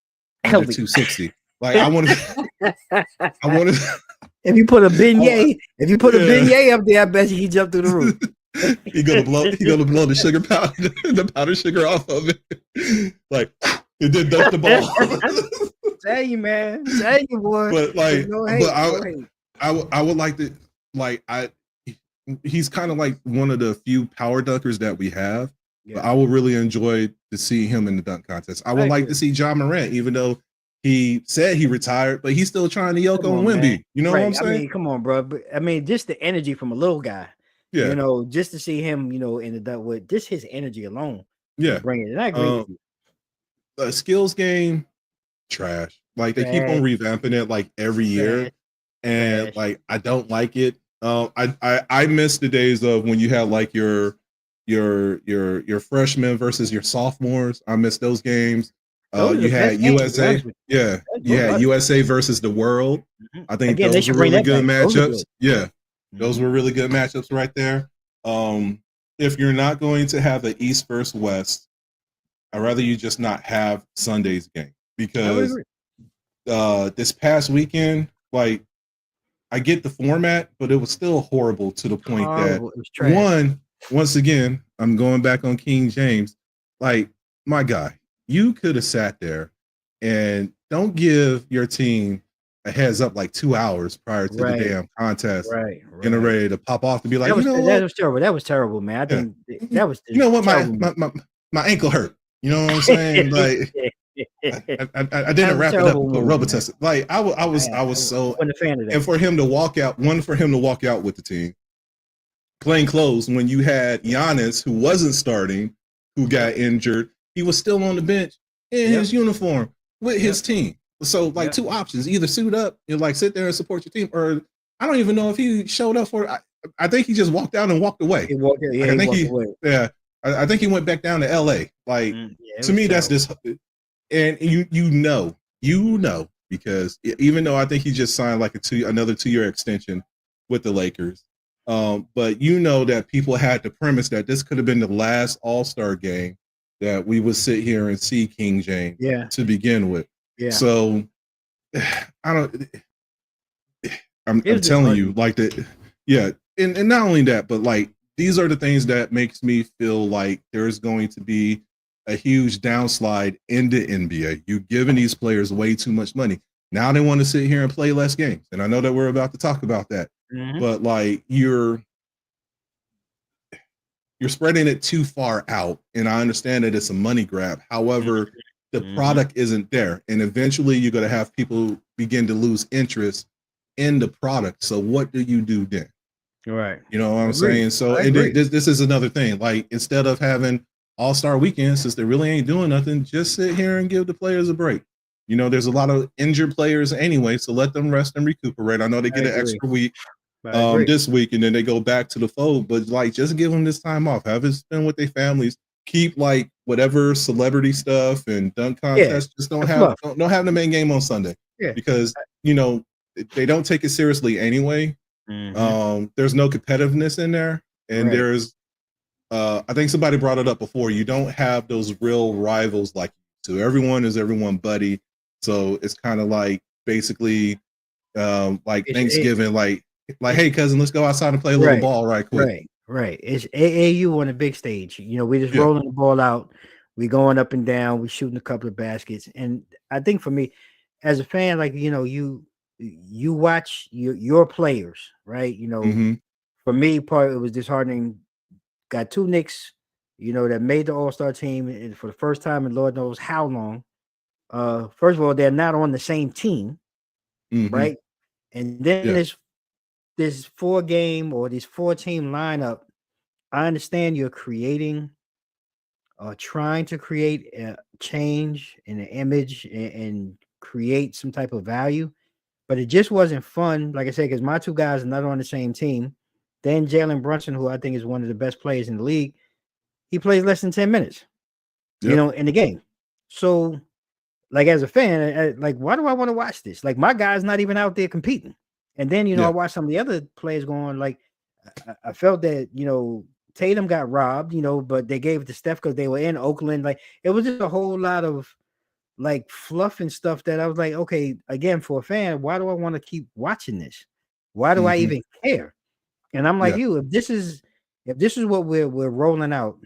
under 260. Like I want to If you put a beignet, up there, I bet he jumped through the roof. He gonna blow the sugar powder, the powdered sugar off of it. Like it did dunk the ball. Tell you, man. Tell you, boy. But like, No hate, I would like to like he's kind of like one of the few power dunkers that we have. Yeah. But I would really enjoy to see him in the dunk contest. I would like to see John Morant, even though he said he retired, but he's still trying to yoke on Wemby. Man. You know what I'm saying? I mean, come on, bro. But, I mean, just the energy from a little guy. Yeah. You know, just to see him, you know, in the dunk with just his energy alone. Yeah. Bring it. And I agree with you. The skills game, trash. Like they keep on revamping it like every year. And like I don't like it. I miss the days of when you had like your freshmen versus your sophomores. I miss those games. You had USA, you had USA versus the world. I think those were really good matchups. Those were really good matchups right there. If you're not going to have an East versus West, I'd rather you just not have Sunday's game, because this past weekend, like, I get the format, but it was still horrible to the point that once again, I'm going back on King James. Like, my guy, you could have sat there and don't give your team a heads up like 2 hours prior to the damn contest, getting ready to pop off to be like, that was terrible. That was terrible, man. I think that was. You know what? My ankle hurt. You know what I'm saying? Like, I didn't wrap it up with rubber test. Like I was so a fan of that. And for him to walk out with the team, plain clothes, when you had Giannis, who wasn't starting, who got injured, he was still on the bench in his uniform with his team. So like two options: either suit up and like sit there and support your team, or I don't even know if he showed up for it. I think he just walked out and walked away. He walked away. I think he went back down to LA. Like to me, that's this. And you know, because even though I think he just signed like another 2-year extension with the Lakers, but you know that people had the premise that this could have been the last All-Star game that we would sit here and see King James to begin with. Yeah. So I'm telling you, like that. Yeah, and not only that, but like these are the things that makes me feel like there's going to be a huge downslide in the NBA. You're giving these players way too much money. Now they want to sit here and play less games. And I know that we're about to talk about that. But like you're spreading it too far out. And I understand that it's a money grab. However, the product isn't there. And eventually you're going to have people begin to lose interest in the product. So what do you do then? Right. You know what I'm saying? So this is another thing. Like instead of having All-Star weekend, since they really ain't doing nothing, just sit here and give the players a break. You know, there's a lot of injured players anyway, so let them rest and recuperate. I know they get an extra week this week, and then they go back to the fold, but like just give them this time off. Have it spend with their families. Keep like whatever celebrity stuff and dunk contests. Just don't have the main game on Sunday. Because you know they don't take it seriously anyway. There's no competitiveness in there, and there's I think somebody brought it up before. You don't have those real rivals like so. Everyone is everyone buddy. So it's kind of like basically like Thanksgiving, like hey cousin, let's go outside and play a little ball right quick. Right. It's AAU on the big stage. You know, we just rolling the ball out. We going up and down. We shooting a couple of baskets. And I think for me, as a fan, like you know, you watch your players, right? You know, for me, it was disheartening. Got two Knicks, you know, that made the All-Star team for the first time in Lord knows how long. First of all, they're not on the same team, right? And then this 4-game or this 4-team lineup. I understand you're creating, trying to create a change in the image and create some type of value, but it just wasn't fun. Like I said, because my two guys are not on the same team. Then Jalen Brunson, who I think is one of the best players in the league, he plays less than 10 minutes, you know, in the game. So, like as a fan, like why do I want to watch this? Like my guy's not even out there competing. And then, you know, I watched some of the other players going like, I felt that, you know, Tatum got robbed, you know, but they gave it to Steph because they were in Oakland. Like it was just a whole lot of like fluff and stuff that I was like, okay, again, for a fan, why do I want to keep watching this? Why do I even care? And I'm like, if if this is what we're rolling out,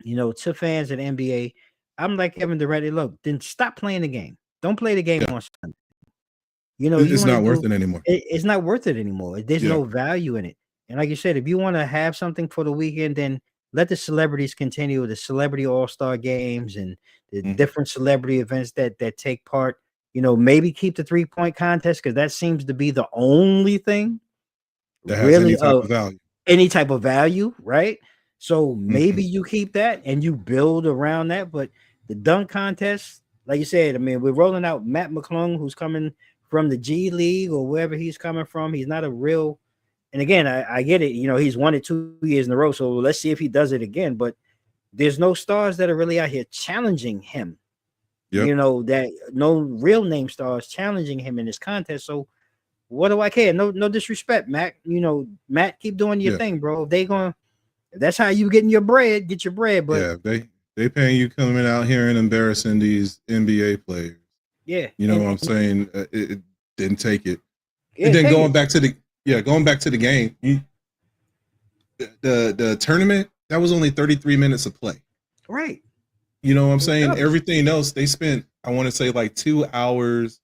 to fans of the NBA, I'm like Kevin Durant. Look, then stop playing the game. Don't play the game on Sunday. You it's want to not worth it anymore. It's not worth it anymore. There's no value in it. And like you said, if you want to have something for the weekend, then let the celebrities continue the celebrity all-star games and the different celebrity events that take part. Maybe keep the 3-point contest, because that seems to be the only thing that has really any type of value, right? So maybe you keep that and you build around that. But the dunk contest, like you said, I mean, we're rolling out Matt McClung, who's coming from the G League or wherever he's coming from. He's not a real, and again, I get it. He's won it 2 years in a row. So let's see if he does it again. But there's no stars that are really out here challenging him. That no real name stars challenging him in this contest. So what do I care? No disrespect, Matt. Matt, keep doing your thing, bro. If that's how you getting your bread, get your bread. But they paying you coming out here and embarrassing these NBA players. Yeah, what I'm saying. It didn't take it. And then going back to the game, the tournament, that was only 33 minutes of play. Right. What I'm saying? Everything else, they spent, I want to say, like 2 hours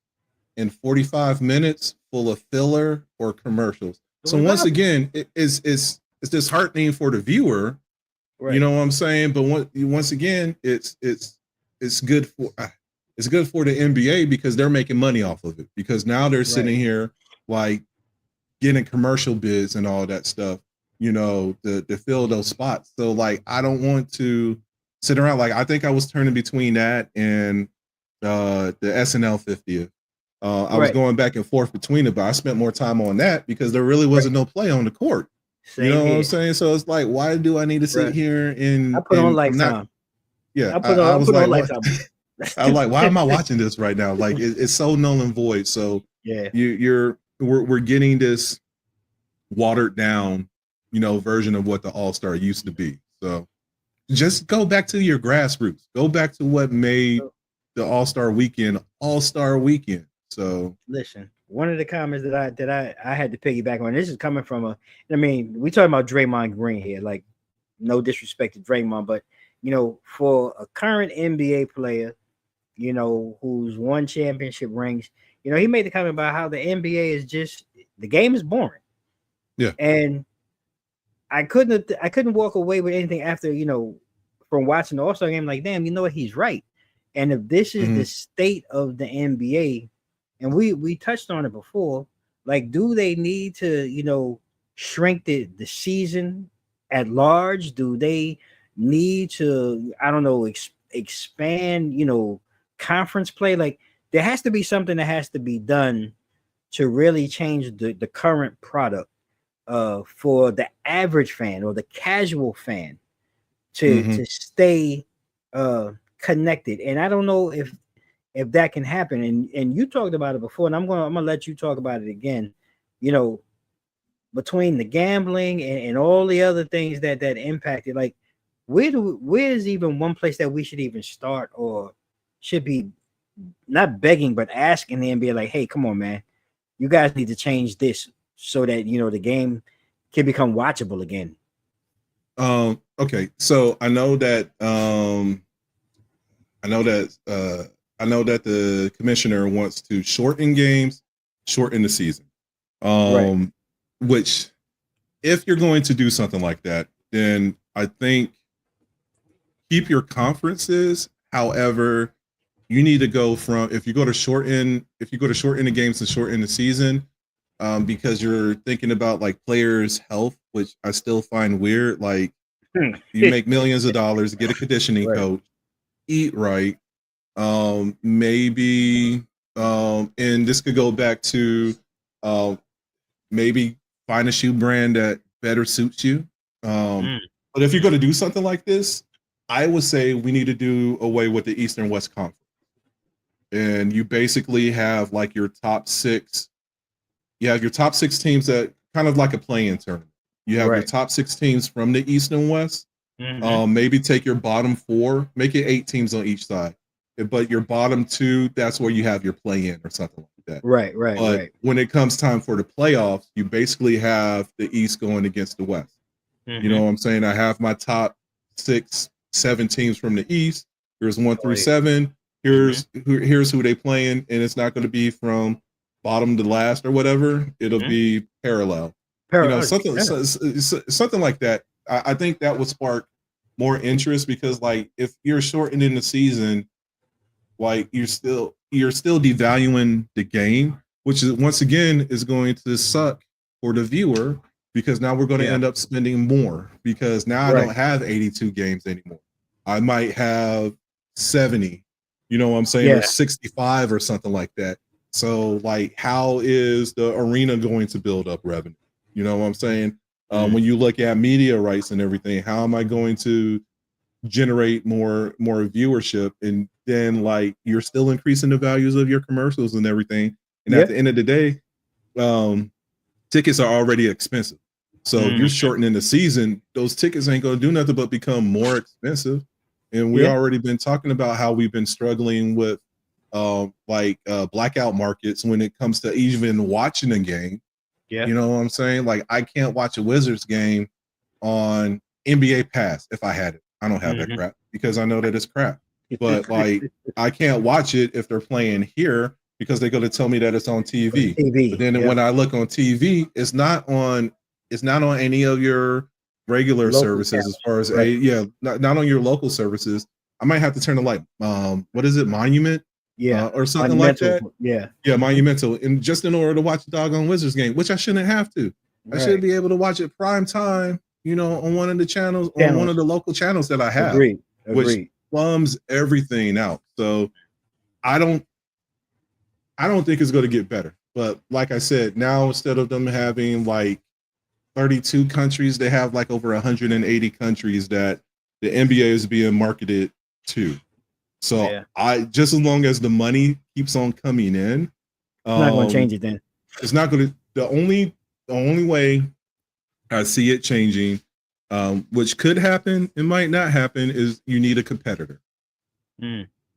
and 45 minutes full of filler or commercials. So once again, it's disheartening for the viewer. Right. You know what I'm saying? But once again, it's good for the NBA, because they're making money off of it. Because now they're sitting here like getting commercial bids and all that stuff, to fill those spots. So like, I don't want to sit around. Like, I think I was turning between that and the SNL 50th. I was going back and forth between it, but I spent more time on that because there really wasn't no play on the court. What I'm saying? So it's like, why do I need to sit here and I put on Lifetime? I was like, I'm like, why am I watching this right now? Like, it's so null and void. So we're getting this watered down, version of what the All-Star used to be. So just go back to your grassroots. Go back to what made the All-Star Weekend. So listen, one of the comments that I had to piggyback on. This is coming from we talking about Draymond Green here. Like, no disrespect to Draymond, but for a current NBA player, who's won championship rings, he made the comment about how the NBA is just, the game is boring. Yeah. And I couldn't walk away with anything after, from watching the All-Star game, like, damn, what, he's right. And if this is the state of the NBA, and we touched on it before, like, do they need to, shrink the season at large? Do they need to, I don't know, expand, conference play? Like, there has to be something that has to be done to really change the current product for the average fan or the casual fan to stay connected. And I don't know if that can happen. And you talked about it before, and I'm gonna let you talk about it again. Between the gambling and all the other things that impacted, like, where's even one place that we should even start, or should be not begging but asking the NBA, like, hey, come on, man, you guys need to change this so that the game can become watchable again. Okay, so I know that the commissioner wants to shorten games, shorten the season. Which, if you're going to do something like that, then I think keep your conferences. However, you need to go from, if you go to shorten the games and shorten the season, because you're thinking about like players' health, which I still find weird. Like, you make millions of dollars, get a conditioning coach, eat right. Maybe, and this could go back to maybe find a shoe brand that better suits you. But if you're going to do something like this, I would say we need to do away with the East and West Conference. And you basically have like your top six. You have your top six teams that kind of like a play-in tournament. You have your top six teams from the East and West. Maybe take your bottom four, make it 8 teams on each side. But your bottom 2, that's where you have your play-in or something like that. Right. But when it comes time for the playoffs, you basically have the East going against the West. You know what I'm saying? I have my top 6, 7 teams from the East. Here's 1 through 7. Here's who they playing, and it's not going to be from bottom to last or whatever. It'll be parallel. You know, something like that. I think that would spark more interest, because like if you're shortening the season, like you're still devaluing the game, which is once again is going to suck for the viewer, because now we're going to end up spending more, because now I don't have 82 games anymore. I might have 70, you know what I'm saying, or 65 or something like that. So like, how is the arena going to build up revenue? You know what I'm saying? When you look at media rights and everything, how am I going to generate more viewership? And then like, you're still increasing the values of your commercials and everything. And at the end of the day, tickets are already expensive. So you're shortening the season, those tickets ain't going to do nothing but become more expensive. And we already been talking about how we've been struggling with blackout markets when it comes to even watching a game. You know what I'm saying? Like, I can't watch a Wizards game on NBA Pass if I had it. I don't have that crap, because I know that it's crap. But like, I can't watch it if they're playing here, because they're going to tell me that it's on TV. But then when I look on TV, it's not on any of your regular local services channels, as far as not on your local services. I might have to turn to like what is it, Monument? Or something like that. Monumental. And just in order to watch the doggone Wizards game, which I shouldn't have to. I should be able to watch it prime time, you know, on one of the channels, on one of the local channels that I have. Which plums everything out. So I don't think it's going to get better. But like I said, now instead of them having like 32 countries, they have like over 180 countries that the NBA is being marketed to. So I just, as long as the money keeps on coming in, it's not going to change it. Then it's not going to. The only way I see it changing, which could happen, it might not happen, is you need a competitor.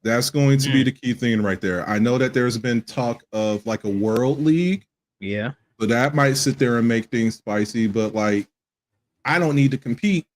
That's going to be the key thing right there. I know that there's been talk of like a world league. So that might sit there and make things spicy, but like, I don't need to compete,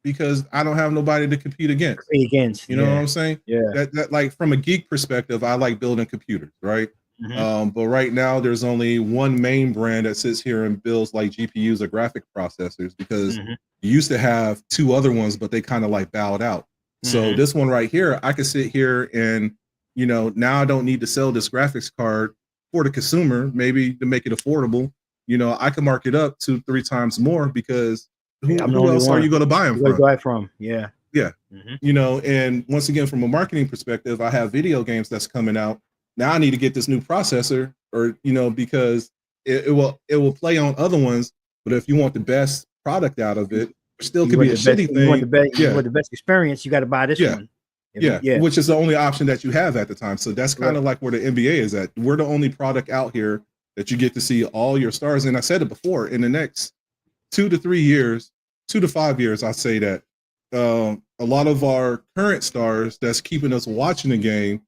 because I don't have nobody to compete against. You know what I'm saying? That like, from a geek perspective, I like building computers, right? But right now there's only one main brand that sits here and builds like GPUs or graphic processors, because you used to have 2 other ones, but they kind of like bowed out. So this one right here, I could sit here and, you know, now I don't need to sell this graphics card for the consumer, maybe to make it affordable. You know, I can mark it up 2-3 times more, because who else are you going to buy them from? You know, and once again, from a marketing perspective, I have video games that's coming out. Now I need to get this new processor, or, you know, because it will play on other ones. But if you want the best product out of it, it still could be a shitty thing. You want the best experience, you got to buy this one. Which is the only option that you have at the time. So that's kind of like where the NBA is at. We're the only product out here that you get to see all your stars. And I said it before, in the next 2 to 3 years, 2 to 5 years, I say that a lot of our current stars that's keeping us watching the game,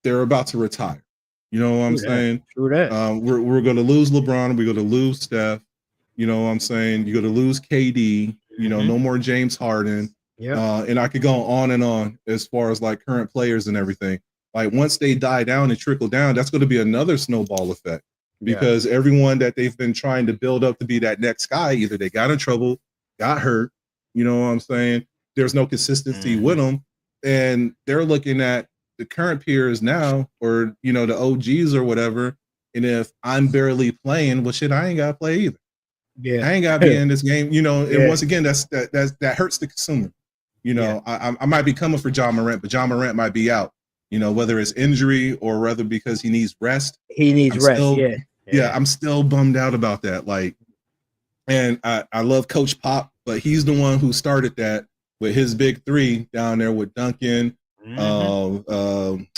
they're about to retire. You know what I'm saying? True that. We're going to lose LeBron. We're going to lose Steph. You know what I'm saying? You're going to lose KD. You know, no more James Harden. And I could go on and on as far as like current players and everything. Like, once they die down and trickle down, that's going to be another snowball effect, because everyone that they've been trying to build up to be that next guy, either they got in trouble, got hurt. You know what I'm saying? There's no consistency with them. And they're looking at the current peers now, or, you know, the OGs or whatever. And if I'm barely playing, well, shit, I ain't got to play either. I ain't got to be in this game, you know. And once again, that hurts the consumer. You know, I might be coming for John Morant, but John Morant might be out, you know, whether it's injury or whether because he needs rest. I'm still bummed out about that. Like, and I love Coach Pop, but he's the one who started that with his big 3 down there with Duncan, Ginobili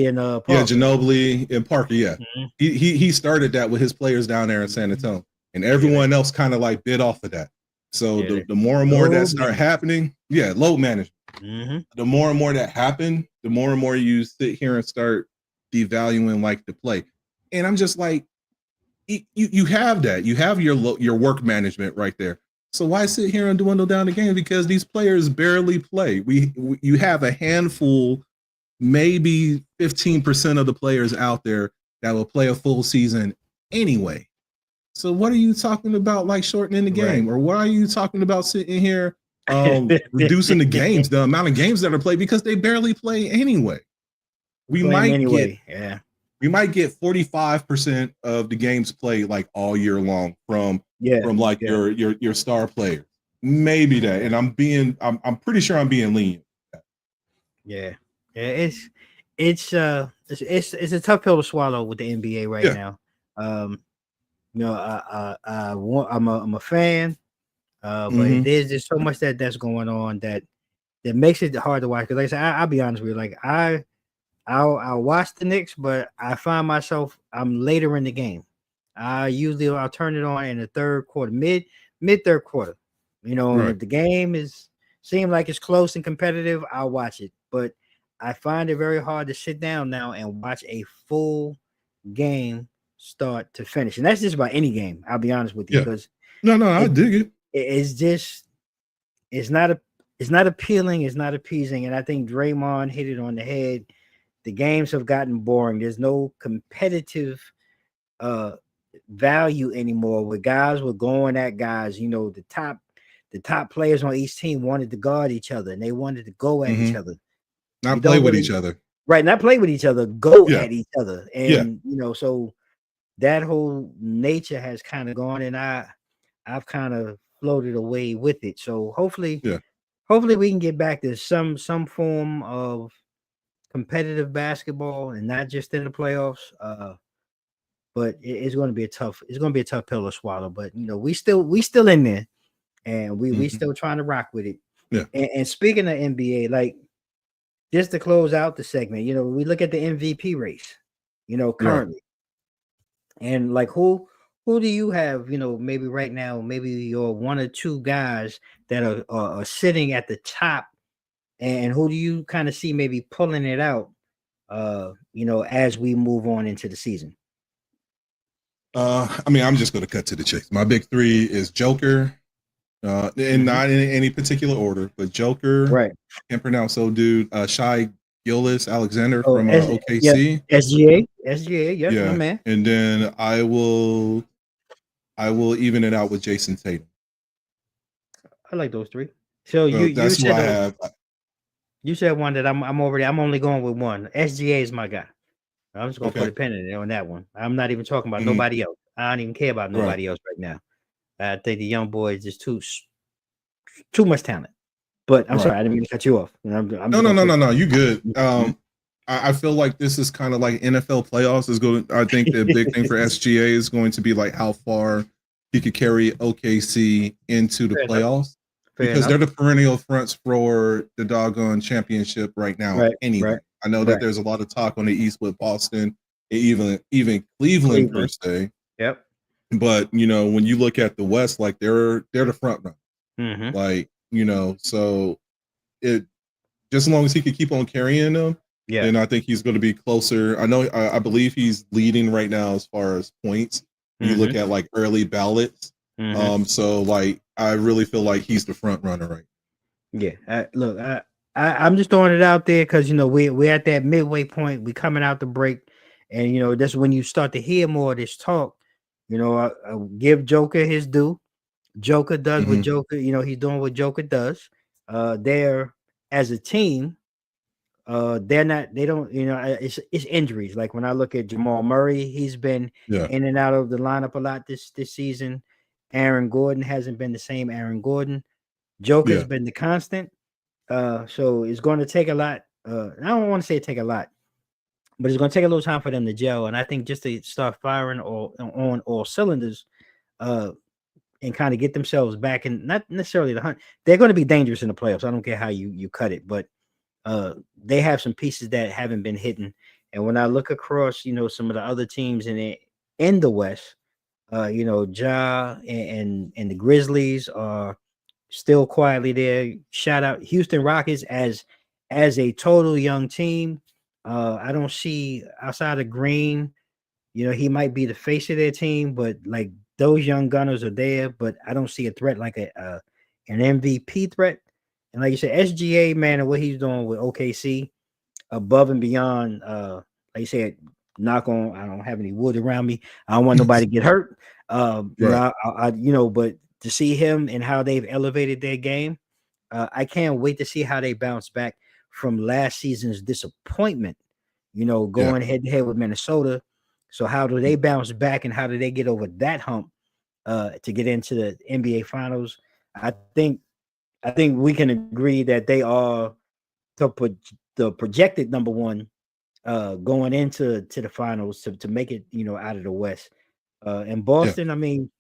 and Parker. Ginobili and Parker. He started that with his players down there in San Antonio, and everyone else kind of like bit off of that. So the more and more that start happening, load management. The more and more that happen, the more and more you sit here and start devaluing like the play. And I'm just like, you have that. You have your work management right there. So why sit here and dwindle down the game? Because these players barely play. You have a handful, maybe 15% of the players out there that will play a full season anyway. So what are you talking about, like shortening the game, or why are you talking about sitting here reducing the games, the amount of games that are played, because they barely play anyway. We might get 45% of the games played like all year long from like your star players. Maybe that, and I'm pretty sure I'm being lenient. It's a tough pill to swallow with the NBA right now. I'm a fan, but there's just so much that's going on that makes it hard to watch. Because like I said, I'll be honest with you, like I'll watch the Knicks, but I find myself I'm later in the game. I'll turn it on in the third quarter, mid third quarter. And if the game seem like it's close and competitive, I'll watch it. But I find it very hard to sit down now and watch a full game start to finish. And that's just about any game, I'll be honest with you. Because I dig it. It's not appealing, it's not appeasing. And I think Draymond hit it on the head. The games have gotten boring. There's no competitive value anymore where guys were going at guys. The top players on each team wanted to guard each other and they wanted to go at each other. Not play with each other. Right, not play with each other, go at each other. And so that whole nature has kind of gone, and I've kind of floated away with it. So hopefully we can get back to some form of competitive basketball and not just in the playoffs. But it's going to be a tough pill to swallow. But we still in there, and we still trying to rock with it. And speaking of NBA, like just to close out the segment, we look at the MVP race, currently, and like who do you have, maybe right now, maybe your one or two guys that are sitting at the top, and who do you kind of see maybe pulling it out, as we move on into the season? I'm just going to cut to the chase. My big three is Joker, and not in any particular order, but Joker, can't pronounce Shai Gilgeous-Alexander from OKC. SGA, my man. And then I will even it out with Jason Tatum. I like those three. So that's who I have. You said one that I'm only going with one. SGA is my guy. I'm just gonna put a pin in it on that one. I'm not even talking about nobody else. I don't even care about nobody else right now. I think the young boy is just too much talent. But I'm sorry, I didn't mean to cut you off. No. You good. I feel like this is kind of like NFL playoffs is going. I think the big thing for SGA is going to be like how far he could carry OKC into the playoffs. Because they're the perennial fronts for the doggone championship right now. Anyway, I know that there's a lot of talk on the East with Boston, and even Cleveland per se. Yep. But when you look at the West, like they're the front runner. Like so it just as long as he could keep on carrying them, then I think he's going to be closer. I believe he's leading right now as far as points. You look at like early ballots. So like I really feel like he's the front runner right now. I'm just throwing it out there because we're at that midway point. We coming out the break, and that's when you start to hear more of this talk. I give Joker his due. Joker does what Joker, he's doing what Joker does. They're as a team, it's injuries. Like when I look at Jamal Murray, he's been in and out of the lineup a lot this season. Aaron Gordon hasn't been the same Aaron Gordon. Joker's been the constant. So it's going to take a lot. I don't want to say take a lot, but it's going to take a little time for them to gel. And I think just to start firing on all cylinders, and kind of get themselves back, and not necessarily the hunt. They're going to be dangerous in the playoffs. I don't care how you cut it, but they have some pieces that haven't been hitting. And when I look across, some of the other teams in the West, Ja and the Grizzlies are still quietly there. Shout out Houston Rockets as a total young team. I don't see outside of Green, he might be the face of their team, but like those young gunners are there, but I don't see a threat like an MVP threat. And like you said, SGA, man, and what he's doing with OKC above and beyond, like you said, knock on, I don't have any wood around me. I don't want nobody to get hurt. But to see him and how they've elevated their game, I can't wait to see how they bounce back from last season's disappointment, going head to head with Minnesota. So how do they bounce back and how do they get over that hump to get into the NBA finals? I think we can agree that they are the projected number one going into the finals to make it, out of the West. And Boston, I mean,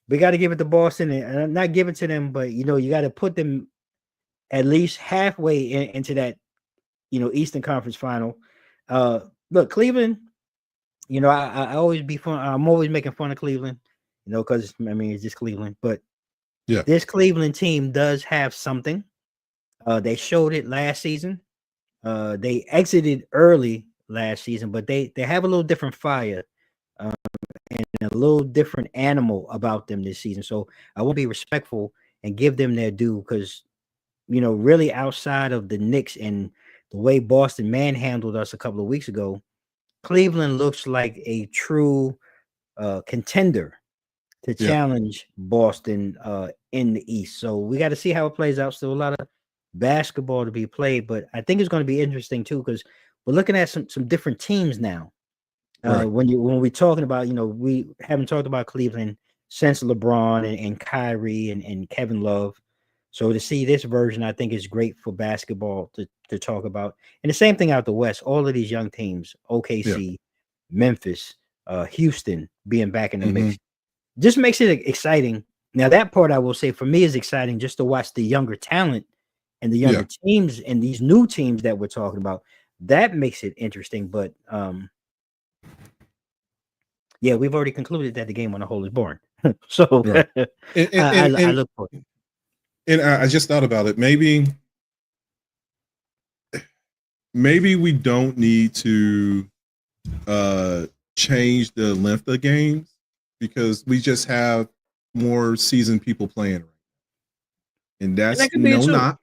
we got to give it to Boston and not give it to them, but you got to put them at least halfway into that, Eastern Conference final. Look, Cleveland, I always be fun. I'm always making fun of Cleveland, because I mean it's just Cleveland. But this Cleveland team does have something. They showed it last season. They exited early last season, but they have a little different fire and a little different animal about them this season. So I want to be respectful and give them their due because, really outside of the Knicks and the way Boston manhandled us a couple of weeks ago, Cleveland looks like a true contender to challenge Boston in the East. So we got to see how it plays out. Still a lot of basketball to be played, but I think it's going to be interesting too because we're looking at some different teams now. When we're talking about, we haven't talked about Cleveland since LeBron and Kyrie and Kevin Love. So to see this version, I think is great for basketball to talk about. And the same thing out the West, all of these young teams, OKC, Memphis, Houston being back in the mix, just makes it exciting. Now that part I will say for me is exciting just to watch the younger talent and the younger teams and these new teams that we're talking about. That makes it interesting. But we've already concluded that the game on the whole is boring. So I look for it. And I just thought about it. Maybe we don't need to change the length of games because we just have more seasoned people playing. And that's that could be not.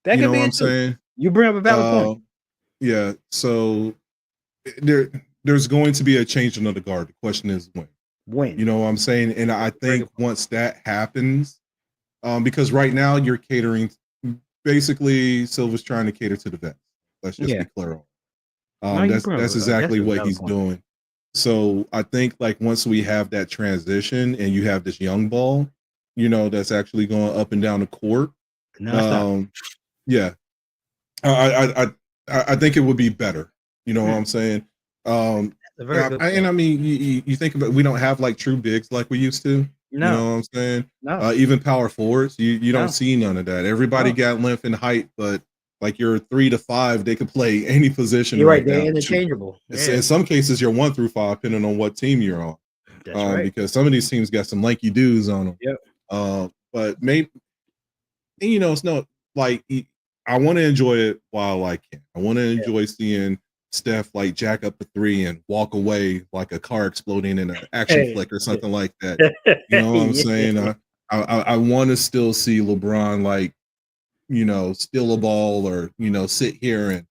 That could be what I'm saying? You bring up a valid point. Yeah. So there's going to be a changing of the guard. The question is when. When. You know what I'm saying? And I think once that happens, because right now you're catering, basically Silver's trying to cater to the vets. Let's just be clear on. That's exactly what he's doing. So I think like once we have that transition and you have this young ball, that's actually going up and down the court. I think it would be better. You know what I'm saying? I mean, you think about, we don't have like true bigs like we used to. No. You know what I'm saying? No. Even power forwards, you don't see none of that. Everybody got length and height, but like you're 3 to 5, they could play any position. You're right. They're interchangeable. In some cases, you're 1 through 5, depending on what team you're on. That's right. Because some of these teams got some lanky dudes on them. Yep. But maybe, it's not like I want to enjoy it while I can. I want to enjoy seeing Steph like jack up a 3 and walk away like a car exploding in an action flick or something like that. You know what I'm saying? I want to still see LeBron like, steal a ball or, sit here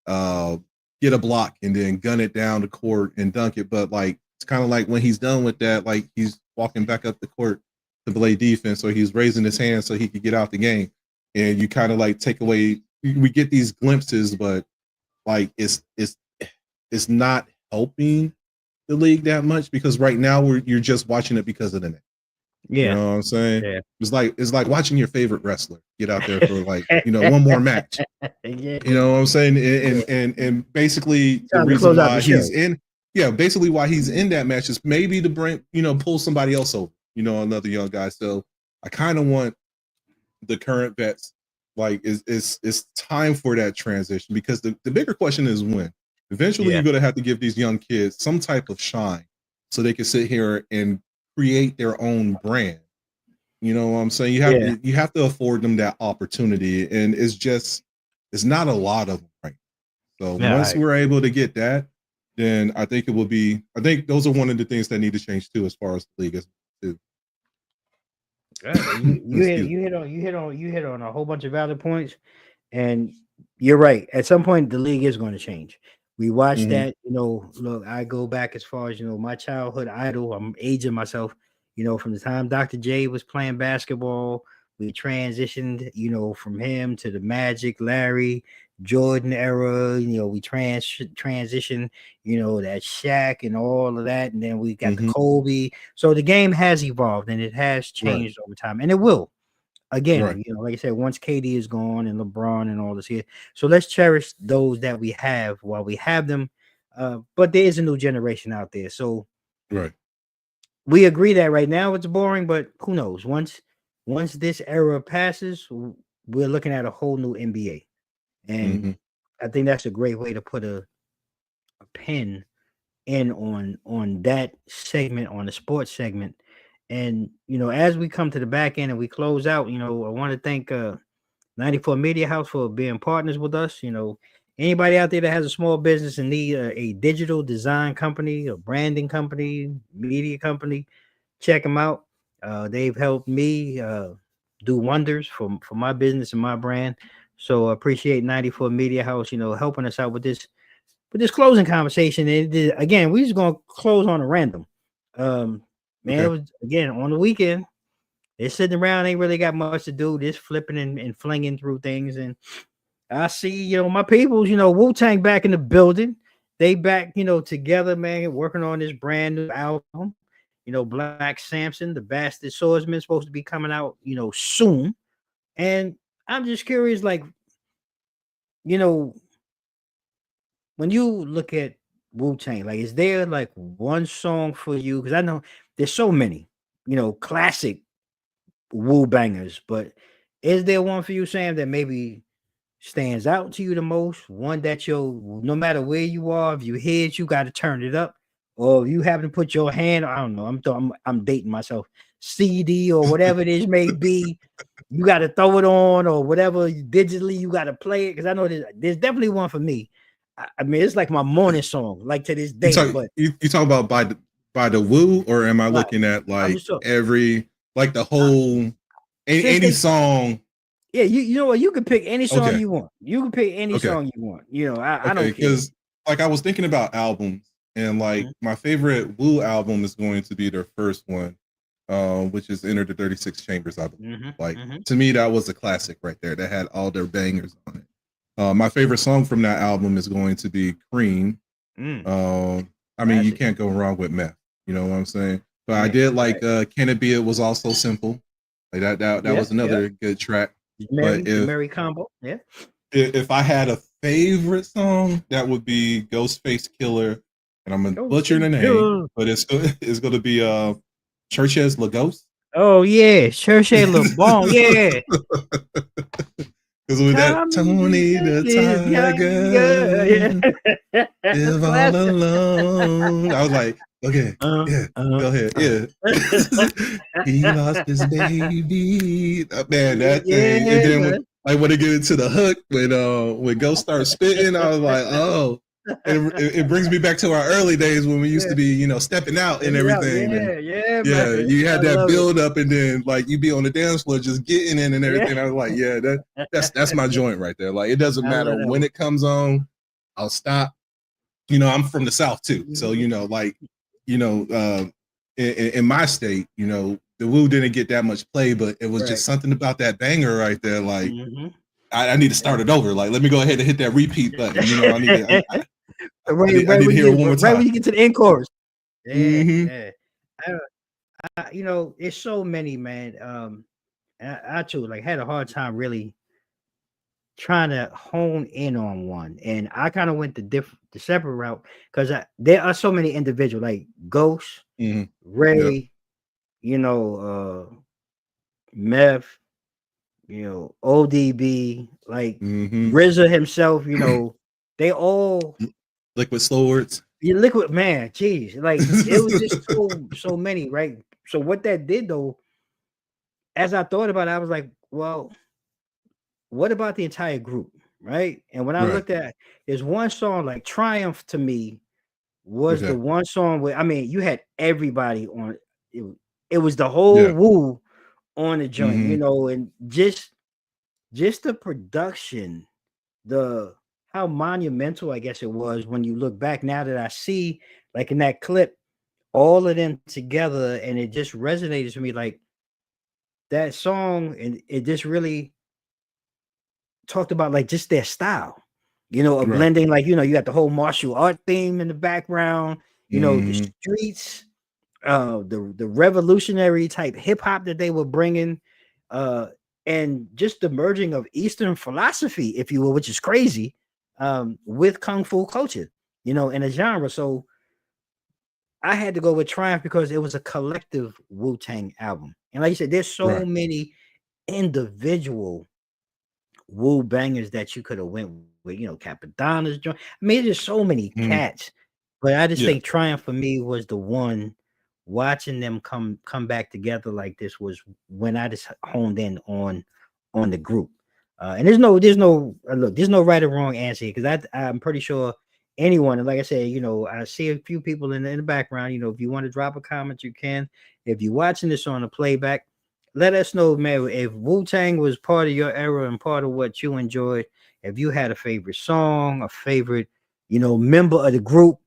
and get a block and then gun it down the court and dunk it. But like, it's kind of like when he's done with that, like he's walking back up the court to play defense, or he's raising his hand so he could get out the game. And you kind of like take away, we get these glimpses, but like it's not helping the league that much because right now you're just watching it because of the net. You know what I'm saying? Yeah. It's like watching your favorite wrestler get out there for like, one more match. You know what I'm saying? And basically the reason why he's in, basically why he's in that match is maybe to bring, pull somebody else over, another young guy. So I kind of want the current vets, like it's time for that transition because the bigger question is when. Eventually you're going to have to give these young kids some type of shine so they can sit here and create their own brand. You know what I'm saying? You have to afford them that opportunity, and it's not a lot of them right now. So once we're able to get that, then I think it will be. I think those are one of the things that need to change too, as far as the league is You hit on a whole bunch of valid points, and you're right. At some point, the league is going to change. We watched Mm-hmm. that. Look, I go back as far as my childhood idol. I'm aging myself. From the time Dr. J was playing basketball, we transitioned. From him to the Magic, Larry, Jordan era. We transitioned. That Shaq and all of that, and then we got the Kobe. So the game has evolved and it has changed over time, and it will. Again, like I said, once KD is gone and LeBron and all this here, so let's cherish those that we have while we have them. But there is a new generation out there, so we agree that right now it's boring. But who knows? Once this era passes, we're looking at a whole new NBA, and I think that's a great way to put a pin in on that segment, on the sports segment. And as we come to the back end and we close out, I want to thank 94 Media House for being partners with us. Anybody out there that has a small business and need a digital design company, a branding company, media company, check them out. They've helped me do wonders for my business and my brand. So I appreciate 94 Media House, helping us out with this closing conversation. Again, we just gonna close on a random. Man, it was again on the weekend. They're sitting around, ain't really got much to do, just flipping and flinging through things. And I see, my peoples, Wu-Tang back in the building. They back, together, man, working on this brand new album. Black Samson, the Bastard Swordsman, supposed to be coming out, soon. And I'm just curious, like, when you look at Wu-Tang, like, is there like one song for you? Because I know there's so many, classic Wu bangers, but is there one for you, Sam, that maybe stands out to you the most? One that no matter where you are, if you hear it, you got to turn it up, or if you happen to put your hand, I don't know, I'm dating myself, CD or whatever it is may be, you got to throw it on or whatever digitally, you got to play it. Because I know there's definitely one for me. I mean, it's like my morning song, like to this day. You talk about by the Wu, or am I looking at like every like the whole any song? Yeah, you know what? You can pick any song you want. You can pick any song you want. I don't care. Because like I was thinking about albums, and like my favorite Wu album is going to be their first one, which is Enter the 36 Chambers, I believe. To me, that was a classic right there. That had all their bangers on it. My favorite song from that album is going to be Cream. I mean, you can't go wrong with Meth. You know what I'm saying? But I did like Can It Be It was also simple. Like that was another good track. Merry combo. Yeah. If I had a favorite song, that would be Ghostface Killer, and I'm gonna butcher the name, but it's gonna be Churches La Ghost. Oh yeah, Churches La Bon. Yeah. Because with that Tony the Tiger, live all alone. I was like, okay, go ahead, he lost his baby, man. That thing, and then when they get into the hook, when Ghost starts spitting, I was like, oh. It brings me back to our early days when we used to be, stepping out and everything. You had that build up, and then like you be on the dance floor just getting in and everything. I was like, that's my joint right there. Like it doesn't matter when it comes on, I'll stop. I'm from the South too, so in my state, the Wu didn't get that much play, but it was just something about that banger right there. Like I need to start it over. Like let me go ahead and hit that repeat button. I need to hear it one more time. Right when you get to the end chorus. Yeah. It's so many, man. I too had a hard time really trying to hone in on one, and I kind of went the separate route because there are so many individuals like Ghost, Ray, Meth, ODB, like RZA himself, they all Liquid Swords. Liquid, man, geez, like it was just so many, right? So what that did though, as I thought about it, I was like, well, what about the entire group, right? And when I looked at, there's one song like Triumph to me was the one song where you had everybody on it. It was the whole Wu on the joint, you know, and just the production, how monumental I guess it was when you look back. Now that I see, like in that clip, all of them together, and it just resonated to me, like that song, and it just really talked about like just their style, you know, of blending, like, you know, you got the whole martial art theme in the background, you know, the streets, the revolutionary type hip hop that they were bringing, and just the merging of Eastern philosophy, if you will, which is crazy, with Kung Fu culture, you know, in a genre. So I had to go with Triumph because it was a collective Wu-Tang album. And like you said, there's so many individual Wu bangers that you could have went with, you know, Capadonna's joint. I mean, there's so many cats, but I just think Triumph for me was the one. Watching them come back together like this was when I just honed in on the group. And there's no look, there's no right or wrong answer here, because I'm pretty sure anyone, and like I said, you know, I see a few people in the background. You know, if you want to drop a comment, you can. If you're watching this on a playback, let us know, man, if Wu-Tang was part of your era and part of what you enjoyed. If you had a favorite song, a favorite, you know, member of the group,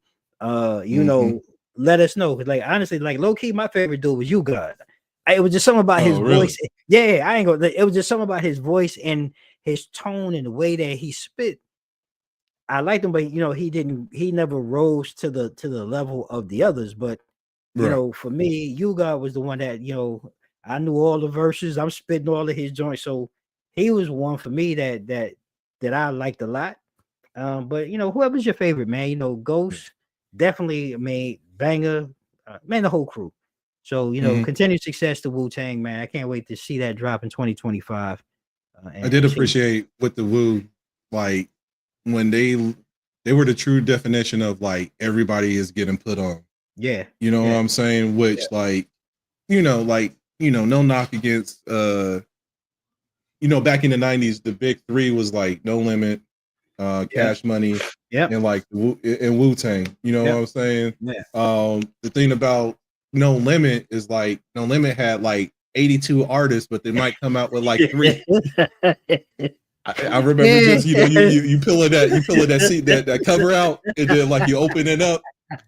you know, let us know. Like, honestly, like low key, my favorite dude was You God. It was just something about his voice. Yeah, I ain't gonna. It was just something about his voice and his tone and the way that he spit. I liked him, but you know, he never rose to the level of the others. But you know, for me, You God was the one that, you know, I knew all the verses. I'm spitting all of his joints, so he was one for me that I liked a lot. But you know, whoever's your favorite, man, you know, Ghost definitely made banger, man, the whole crew. So you know, continued success to Wu-Tang, man. I can't wait to see that drop in 2025. I did appreciate with the Wu, like when they were the true definition of like everybody is getting put on. Yeah, you know what I'm saying? Which like, you know, no knock against you know, back in the 90s, the big three was like No Limit, Cash Money, and like and Wu-Tang. You know what I'm saying? The thing about No Limit is like No Limit had like 82 artists, but they might come out with like 3. I remember just, you know, you pulling that seat, that cover out, and then like you open it up,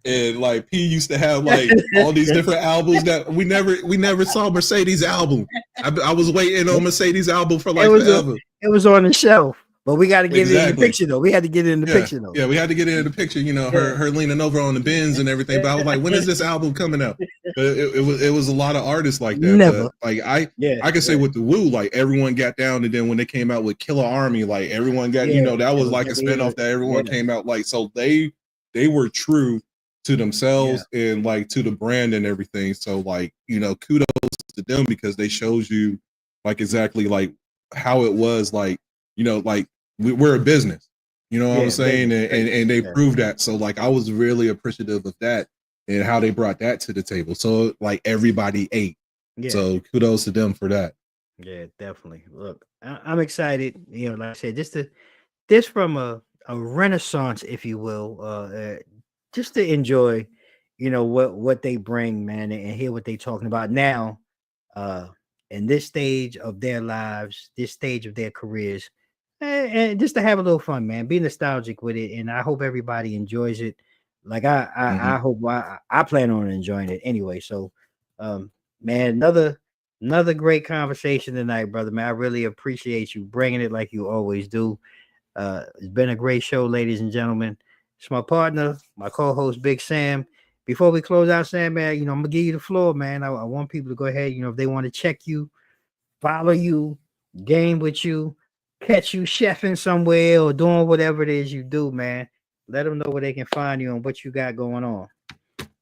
and like P used to have like all these different albums that we never saw Mercedes album. I was waiting on Mercedes album for like forever. It was on the shelf, but we got to get it in the picture though. We had to get it in the picture though. Yeah, we had to get it in the picture. You know, her leaning over on the bins and everything. But I was like, when is this album coming out? But it was a lot of artists like that. Never. But like I can say with the Wu, like everyone got down, and then when they came out with Killer Army, like everyone got, you know, that was like a spinoff that everyone came out like. So they were true to themselves and like to the brand and everything. So like, you know, kudos to them, because they shows you like exactly like how it was, like, you know, like we're a business, you know what I'm saying? And they proved that. So like I was really appreciative of that and how they brought that to the table. So like everybody ate. So kudos to them for that. Yeah, definitely. Look, I'm excited. You know, like I said, this from a renaissance, if you will, just to enjoy, you know, what they bring, man, and hear what they talking about now, in this stage of their lives, this stage of their careers, and just to have a little fun, man. Be nostalgic with it, and I hope everybody enjoys it. Like I hope I plan on enjoying it anyway. So, man, another great conversation tonight, brother, man. I really appreciate you bringing it like you always do. It's been a great show, ladies and gentlemen. It's my partner, my co-host, Big Sam. Before we close out, Sam, man, you know, I'm gonna give you the floor, man. I want people to go ahead, you know, if they want to check you, follow you, game with you, catch you chefing somewhere or doing whatever it is you do, man. Let them know where they can find you and what you got going on.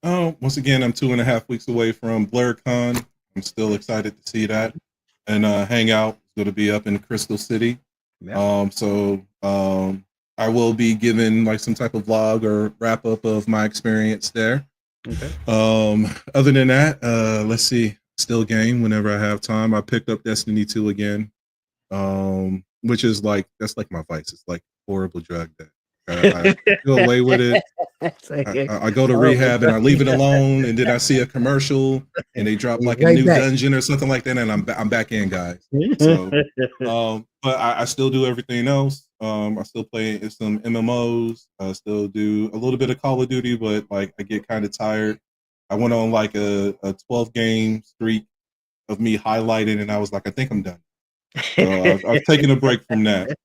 Oh, once again, I'm 2.5 weeks away from BlurCon. I'm still excited to see that and hang out. It's going to be up in Crystal City. I will be giving like some type of vlog or wrap up of my experience there. Okay. Other than that, let's see. Still game whenever I have time. I picked up Destiny 2 again, which is like, that's like my vice. It's like horrible drug that I do away with it. I go to rehab and I leave it alone, and then I see a commercial and they drop like a new dungeon or something like that, and I'm back in, guys. So, but I still do everything else. I still play some MMOs. I still do a little bit of Call of Duty, but like I get kind of tired. I went on like a 12-game streak of me highlighting, and I was like, I think I'm done. So I've taken a break from that.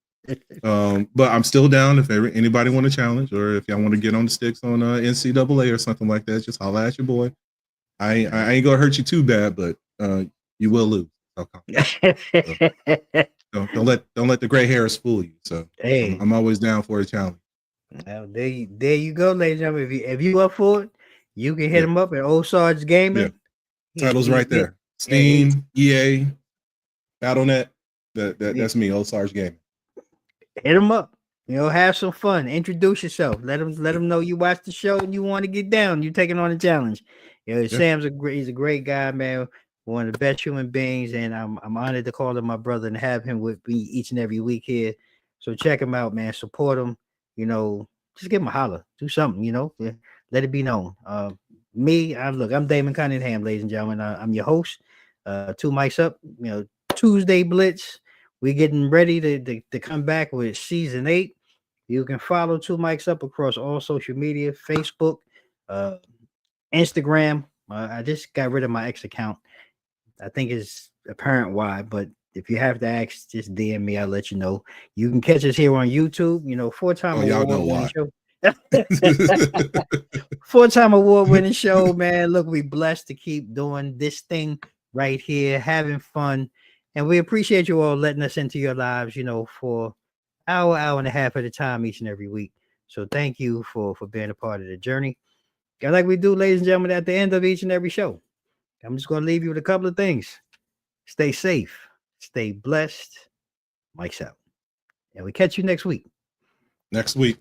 But I'm still down if anybody want to challenge, or if y'all want to get on the sticks on NCAA or something like that, just holla at your boy. I ain't gonna hurt you too bad, but you will lose. So, don't let the gray hairs fool you. So hey, I'm always down for a challenge. Well, there you go, ladies and gentlemen. If you up for it, you can hit him up at Old Sarge Gaming. Yeah. Titles right there. Steam, EA, BattleNet. That's me, Old Sarge Gaming. Hit him up. Have some fun. Introduce yourself. Let him know you watch the show and you want to get down. You're taking on a challenge. Sam's he's a great guy, man. One of the best human beings, and I'm honored to call him my brother and have him with me each and every week here. So check him out, man. Support him. Just give him a holler. Do something. Let it be known. I'm Damon Cunningham, ladies and gentlemen. I'm your host. 2 mics up. Tuesday Blitz. We're getting ready to come back with season 8. You can follow 2 mics up across all social media, Facebook, Instagram. I just got rid of my X account. I think it's apparent why, but if you have to ask, just DM me. I'll let you know. You can catch us here on YouTube. 4-time award-winning show. 4-time award-winning show, man. Look, we blessed to keep doing this thing right here, having fun. And we appreciate you all letting us into your lives, for hour and a half at a time each and every week. So thank you for being a part of the journey. And like we do, ladies and gentlemen, at the end of each and every show, I'm just going to leave you with a couple of things. Stay safe. Stay blessed. Mike's out. And we catch you next week. Next week.